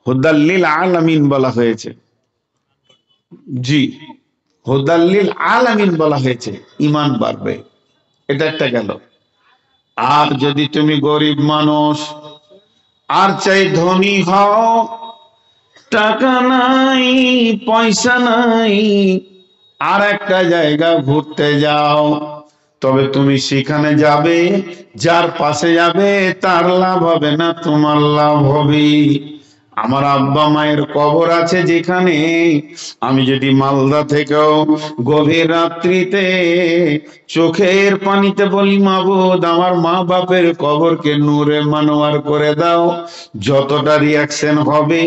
হুদাল্লিল আলামিন বলা হয়েছে, জি, হুদাল্লিল আলামিন বলা হয়েছে, ইমান বাড়বে। এটা একটা গেল। আর যদি তুমি গরিব মানুষ, আর চাই ধনী হও, টাকা নাই, পয়সা নাই, আর একটা জায়গা ঘুরতে যাও, তবে তুমি সেখানে যাবে, যার পাশে যাবে তার লাভ হবে না, তোমার লাভ হবে। আমার আব্বা মায়ের কবর আছে যেখানে, আমি যদি মালদা থেকেও গভীর রাত্রিতে চোখের পানিতে বলি, মাবুদ আমার মা বাপের কবরকে নূরে মানোয়ার করে দাও, যতটা রিয়াকশন হবে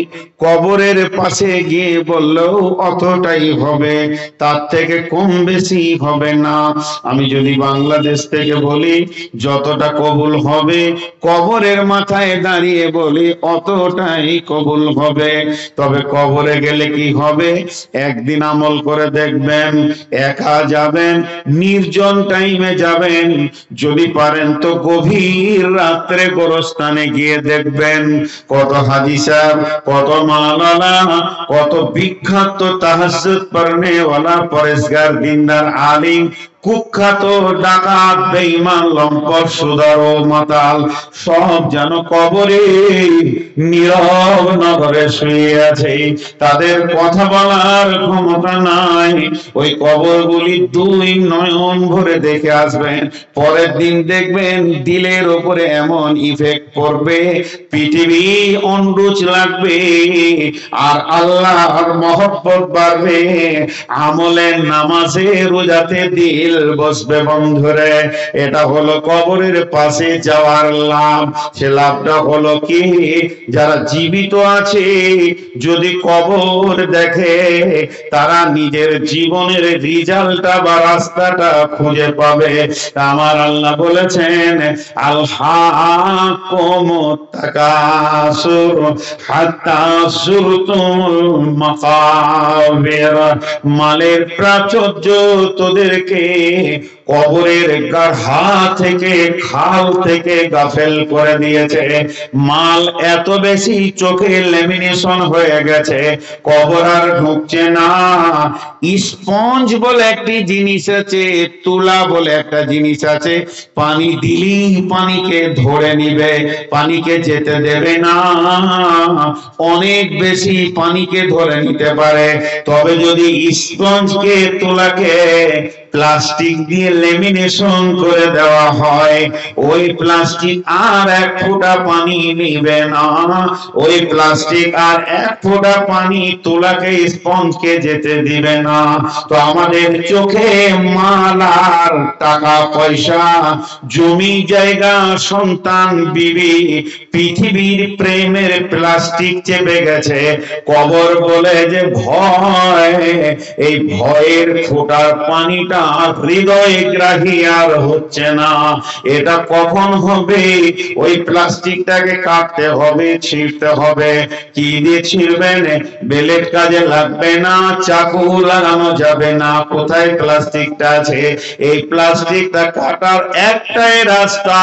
কবরের পাশে গিয়ে বললেও অতটাই হবে, তার থেকে কম বেশি হবে না। আমি যদি বাংলাদেশ থেকে বলি, যতটা কবুল হবে কবরের মাথায় দাঁড়িয়ে বলি অতটাই কবুল হবে। তবে কবরে গেলে কি হবে, একদিন আমল করে দেখবেন, একা যাবেন, নির্জন টাইমে যাবেন, যদি পারেন তো গভীর রাত্রে গোরস্থানে গিয়ে দেখবেন কত হাজি সাহেব, কত মাওলানা, কত বিখ্যাত তাহাজ্জুদ পড়নেওয়ালা পরেশগার দিনদার আলিম, কুখ্যাত ডাকাত বেঈমান লম্পট সুদার ও মাতাল সব যেন কবরে নীরব নগরে শুয়ে আছে, তাদের কথা বলার ক্ষমতা নাই। ওই কবরগুলি দুই নয়ন ভরে দেখে আসবেন, পরের দিন দেখবেন দিলের ওপরে এমন ইফেক্ট পড়বে, পৃথিবী অনরুচ লাগবে, আর আল্লাহর মহব্বত বাড়বে, আমলে নামাজে রোজাতে দিল বসবে বন্ধুরে। এটা হলো কবরের পাশে যাওয়ার লাভ। সে লাভটা হলো কি, যারা জীবিত আছে যদি কবর দেখে, তারা নিজের জীবনের রিজাল্টটা বা রাস্তাটা খুঁজে পাবে। আমার আল্লাহ বলেছেন, আল হাকুমুত তাকাসুর হাত্তা যুরতুমুল মাকাবির, মালের প্রাচুর্য তোদেরকে কবরের গাঢ়া থেকে, খাল থেকে গাফেল করে দিয়েছে। মাল এত বেশি চোখে লেমিনেশন হয়ে গেছে, কবর আর ঢুকছে না। স্পঞ্জ বলে একটি জিনিস আছে, তুলা বলে একটা জিনিস আছে, পানি দিলেই পানিকে ধরে নিবে, পানিকে যেতে দেবে না, অনেক বেশি পানিকে ধরে নিতে পারে। তবে যদি স্পঞ্জকে, তুলাকে প্লাস্টিক দিয়ে লেমিনেশন করে দেওয়া হয়, ওই প্লাস্টিক আর এক ফোঁটা পানি নিবে না, ওই প্লাস্টিক আর এক ফোঁটা পানি তুলাকে, স্পঞ্জকে যেতে দিবে না। তো আমাদের চোখে মাল আর টাকা পয়সা, জমি জায়গা, সন্তান বিবি, পৃথিবীর প্রেমের প্লাস্টিক চেপে গেছে। কবর বলে যে ভয়, এই ভয়ের ফোঁটার পানিটা হৃদয় গ্রাহী আর হচ্ছে না। এটা কখন হবে, ওই প্লাস্টিকটাকে কাটতে হবে, ছিঁড়তে হবে। কি দিয়ে ছিঁড়বেন, বেলেট কাজে লাগবে না, চাকু লাগানো যাবে না। কোথায় প্লাস্টিকটা আছে, এই প্লাস্টিকটা কাটার একটাই রাস্তা,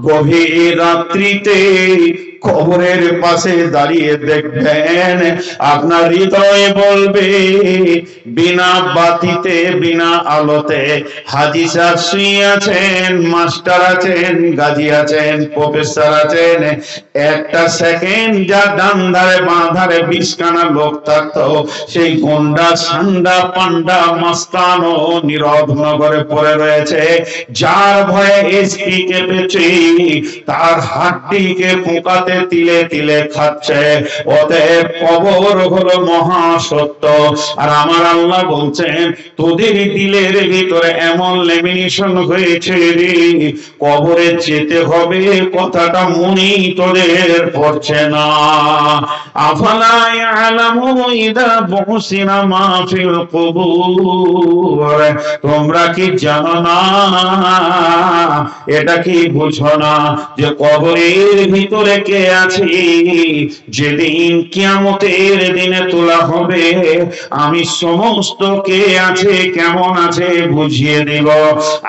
গভীর রাত্রিতে কবরের পাশে দাঁড়িয়ে দেখবেন, আপনার হৃদয়ে বলবে, বিনা বাতিতে, বিনা আলোতে হাজি সাহেব শুয়ে আছেন, মাস্টার আছেন, গাজী আছেন, প্রফেসর আছেন, একটা সেকেন্ড যা ডান ধারে বাঁ ধারে 20 খানা লোক থাকতো, সেই গন্ডা সান্ডা পান্ডা মাস্তান ও নীরব নগরে পড়ে রয়েছে। যার ভয়ে এসপি কেঁপেছে, তার হাড্ডিকে পোকাতে জান্নাতে তিলে তিলে খাচ্ছে। অতএব কবর হলো মহাসত্য। আর আমার আল্লাহ বলছেন তোদের দিলের ভিতরে এমন লেমিনেশন হয়েছে রে, কবরে যেতে হবে কথাটা মনেই তোদের পড়ছে না। আফালা ইয়ালামু ইদা বুসিরা মা ফিল কুবুর, তোমরা কি জানো না, এটা কি বুঝো না যে কবরের ভিতরে কে আছে? যেদিন কিয়ামতের দিনে তোলা হবে, আমি সমস্ত কে আছে কেমন আছে বুঝিয়ে দেব।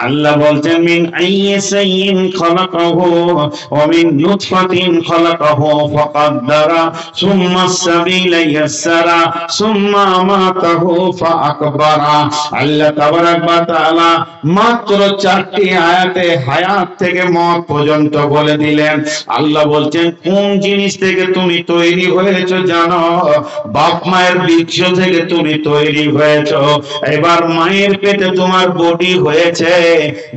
আল্লাহ বলছেন মিন আইয়িন খালাকাহু ওয়া মিন নুতফাতিন খালাকাহু ফাকাদ্দারা সুম্মা সাবিলা ইয়াসসারা সুম্মা আমাতাহু ফাআকবারা। আল্লাহ তাবারাক ওয়া তাআলা মাত্র 4টি আয়াতে হায়াত থেকে মওত পর্যন্ত বলে দিলেন। আল্লাহ বলছেন কোন জিনিস থেকে তুমি তৈরি হয়েছো জানো? বাপ মায়ের বীর্য থেকে তুমি তৈরি হয়েছো। এবার মায়ের পেটে তোমার বডি হয়েছে,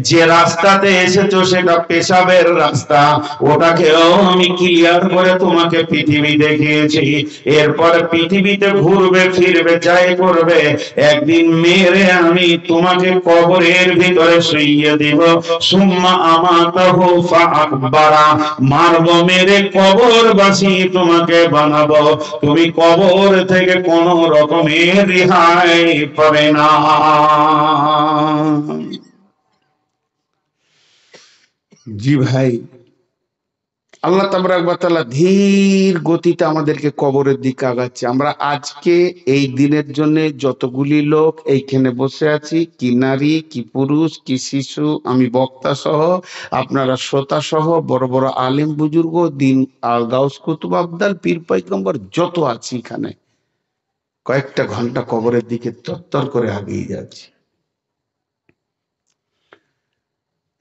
যে রাস্তাতে এসেছো সেটা পেশাবের রাস্তা, ওটাকেও আমি ক্লিয়ার করে তোমাকে পৃথিবী দেখিয়েছি। এরপরে পৃথিবীতে ঘুরবে ফিরবে যাই করবে, একদিন মেরে আমি তোমাকে কবরের ভিতরে শুইয়ে দিব। সুম্মা আমাতাহু ফাআকবারা, মারবো মেরে কবর বাসি তোমাকে বানাবো। তুমি কবর থেকে কোন রকমের রেহাই পাবে না। জি ভাই, আল্লাহ তাবারাক ওয়া তাআলা ধীর গতিতে আমাদেরকে কবরের দিকে আগাচ্ছে। আমরা আজকে এই দিনের জন্য যতগুলি লোক এইখানে বসে আছি, কি নারী কি পুরুষ কি শিশু, আমি বক্তা সহ, আপনারা শ্রোতা সহ, বড় বড় আলেম বুজুর্গ, দিন আর গাউস কুতুব আবদাল পীর পয়গম্বর যত আছি এখানে, কয়েকটা ঘন্টা কবরের দিকে তত্তর করে আগিয়ে যাচ্ছি।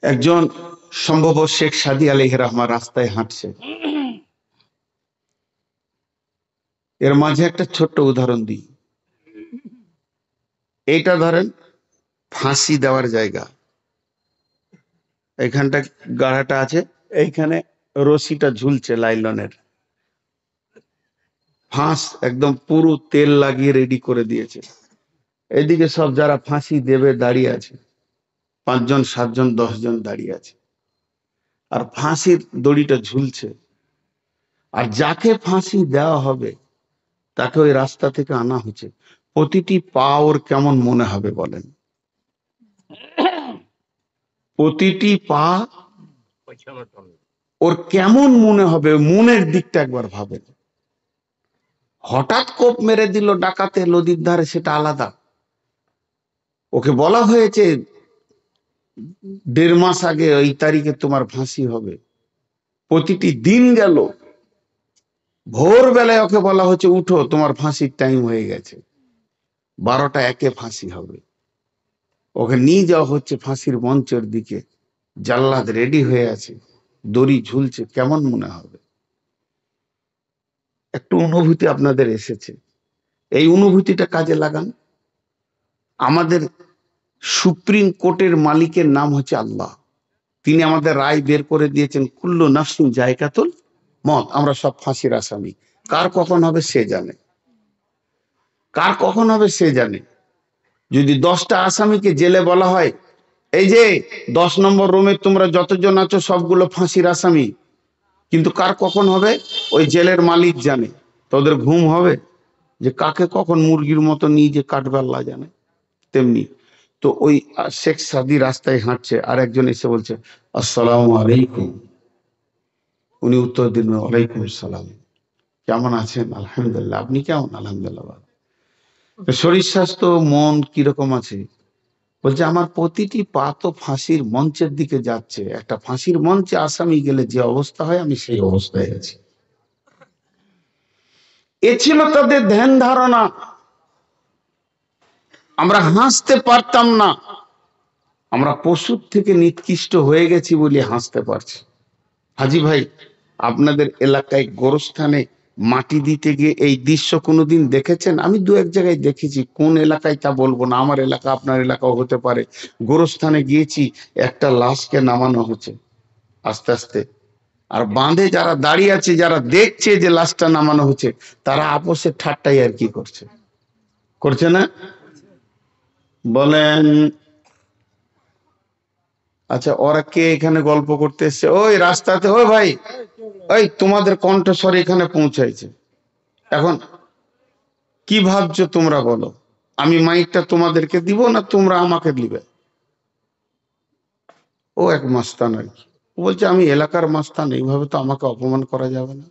একজন সম্ভব শেখ সাদী আলাইহির রহমান রাস্তায় হাঁটছে। এর মাঝে একটা ছোট্ট উদাহরণ দিই। এইটা ধরেন ফাঁসি দেওয়ার জায়গা, এইখানটা গাড়াটা আছে, এইখানে রশিটা ঝুলছে লাইলনের, ফাঁস একদম পুরো তেল লাগিয়ে রেডি করে দিয়েছে। এদিকে সব যারা ফাঁসি দেবে দাঁড়িয়ে আছে, 5 জন 7 জন 10 জন দাঁড়িয়ে আছে, আর ফাঁসির দড়িটা ঝুলছে। আর যাকে ফাঁসি দেওয়া হবে তাকে ওই রাস্তা থেকে আনা হচ্ছে। প্রতিটি পা ওর কেমন মনে হবে বলেন? প্রতিটি পা ওর কেমন মনে হবে, মনের দিকটা একবার ভাবেন। হঠাৎ কোপ মেরে দিল ডাকাতে নদীর ধারে, সেটা আলাদা। ওকে বলা হয়েছে 1.5 মাস আগে এই তারিখে তোমার ফাঁসি হবে। প্রতিটি দিন গেল, ভোরবেলায় ওকে বলা হচ্ছে উঠো তোমার ফাঁসির টাইম হয়ে গেছে, 12টা 1 ফাঁসি হবে। ওকে নিয়ে যাওয়া হচ্ছে ফাঁসির মঞ্চের দিকে, জাল্লাদ রেডি হয়ে আছে, দড়ি ঝুলছে, কেমন মনে হবে? একটু অনুভূতি আপনাদের এসেছে, এই অনুভূতিটা কাজে লাগান। আমাদের সুপ্রিম কোর্টের মালিকের নাম হচ্ছে আল্লাহ। তিনি আমাদের রায় বের করে দিয়েছেন, কুল্লু নাফসিন জায়গাতুল মত, আমরা সব ফাঁসির আসামি। কার কখন হবে সে জানে, কার কখন হবে সে জানে। যদি 10টা আসামিকে জেলে বলা হয় এই যে 10 নম্বর রুমে তোমরা যতজন আছো সবগুলো ফাঁসির আসামি, কিন্তু কার কখন হবে ওই জেলের মালিক জানে। তোদের ঘুম হবে যে কাকে কখন মুরগির মতো নিয়ে যে কাটবে আল্লাহ জানে। তেমনি তো ওই শেখ সাদী রাস্তায় হাঁটছে, আর একজন এসে বলছে আসসালামু আলাইকুম। উনি উত্তর দিলেন ওয়ালাইকুম সালাম, কেমন আছেন? আলহামদুলিল্লাহ। আপনি কেমন? আলহামদুলিল্লাহ। শরীর স্বাস্থ্য মন কিরকম আছে? বলছে আমার প্রতিটি পা তো ফাঁসির মঞ্চের দিকে যাচ্ছে। একটা ফাঁসির মঞ্চে আসামি গেলে যে অবস্থা হয় আমি সেই অবস্থায় আছি। এ ছিল তাদের ধ্যান ধারণা। আমরা হাসতে পারতাম না, আমরা পশুর থেকে নিকৃষ্ট হয়ে গেছি বলে হাসতে পারছি। হাজি ভাই, আপনাদের এলাকায় গোরস্থানে মাটি দিতে গিয়ে এই দৃশ্য কোনোদিন দেখেছেন? আমি 2-1 জায়গায় দেখেছি, কোন এলাকায় তা বলবো না, আমার এলাকা আপনার এলাকাও হতে পারে। গোরস্থানে গিয়েছি, একটা লাশকে নামানো হচ্ছে আস্তে আস্তে, আর বাঁধে যারা দাঁড়িয়ে আছে, যারা দেখছে যে লাশটা নামানো হচ্ছে, তারা আপোষে ঠাট্টাই আর কি করছে, করছে না? বলেন। আচ্ছা, ওরা কে এখানে গল্প করতে এসছে? ওই রাস্তাতে, ওই ভাই, ওই তোমাদের কণ্ঠস্বর এখানে পৌঁছাইছে। এখন কি ভাবছো তোমরা বলো? আমি মাইকটা তোমাদেরকে দিব না তোমরা আমাকে দিবে? ও এক মাস্তান আর কি, ও বলছে আমি এলাকার মাস্তান, এইভাবে তো আমাকে অপমান করা যাবে না।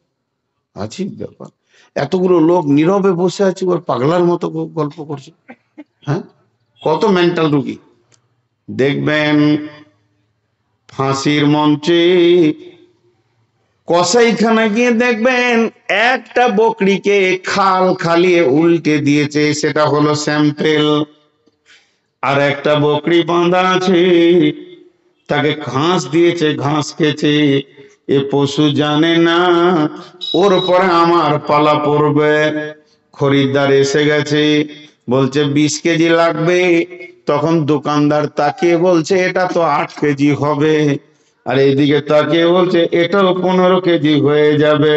আজীব ব্যাপার, এতগুলো লোক নীরবে বসে আছে, ওর পাগলার মতো গল্প করছে। হ্যাঁ, কত মেন্টাল রুগী। দেখবেন ফাঁসির মঞ্চে কসাইখানা গিয়ে দেখবেন একটা বকরিকে খাল খালিয়ে উল্টে দিয়েছে, সেটা হলো স্যাম্পেল। আর একটা বকরি বাঁধা আছে, তাকে ঘাস দিয়েছে, ঘাস খেয়েছে। এ পশু জানে না ওর পরে আমার পালা পড়বে। খরিদ্দার এসে গেছে, বলছে 20 কেজি লাগবে। তখন দোকানদার তাকিয়ে বলছে এটা তো 8 কেজি হবে। আর এইদিকে তাকিয়ে বলছে এটাও 15 কেজি হয়ে যাবে।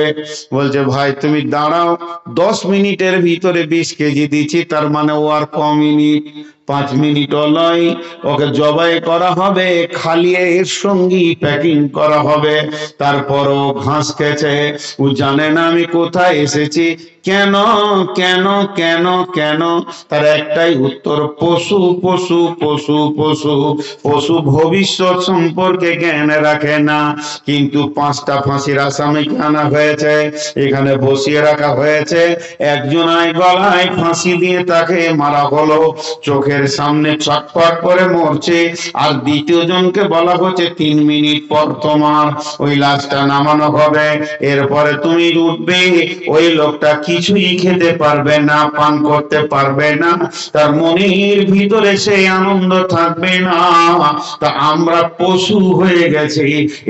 বলছে ভাই তুমি দাঁড়াও, 10 মিনিটের ভিতরে 20 কেজি দিচ্ছি, তার মানে ও আর মিনিট, 5 মিনিটও নয়। ওকে জবাই করা হবে, খালিয়ে এর সঙ্গী প্যাকিং করা হবে। তারপরও ঘাস খেয়েছে। ও জানে না আমি কোথায় এসেছি। কেন কেন কেন কেন? তার একটাই উত্তর, পশু পশু পশু পশু। পশু ভবিষ্যৎ সম্পর্কে জ্ঞান রাখে না। কিন্তু 5টা ফাঁসির আসামিকে আনা হয়েছে, এখানে বসিয়ে রাখা হয়েছে। একজনায় গলায় ফাঁসি দিয়ে তাকে মারা হলো, চোখের সামনে ছটফট করে মরছে। আর দ্বিতীয় জনকে বলা হচ্ছে 3 মিনিট পর তোমার ওই লাশটা নামানো হবে, এরপরে তুমি উঠবে। ওই লোকটা কিছুই খেতে পারবে না, পান করতে পারবে না, তার মনের ভিতরে সেই আনন্দ থাকবে না। তা আমরা পশু হয়ে গেছি,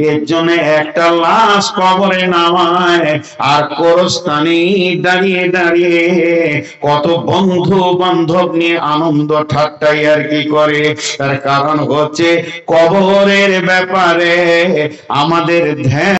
এর জন্য একটা লাশ কবরে নামায় আর কবরস্থানে দাঁড়িয়ে দাঁড়িয়ে কত বন্ধু বান্ধব নিয়ে আনন্দ ঠাট্টাই আর কি করে। তার কারণ হচ্ছে কবরের ব্যাপারে আমাদের ধ্যান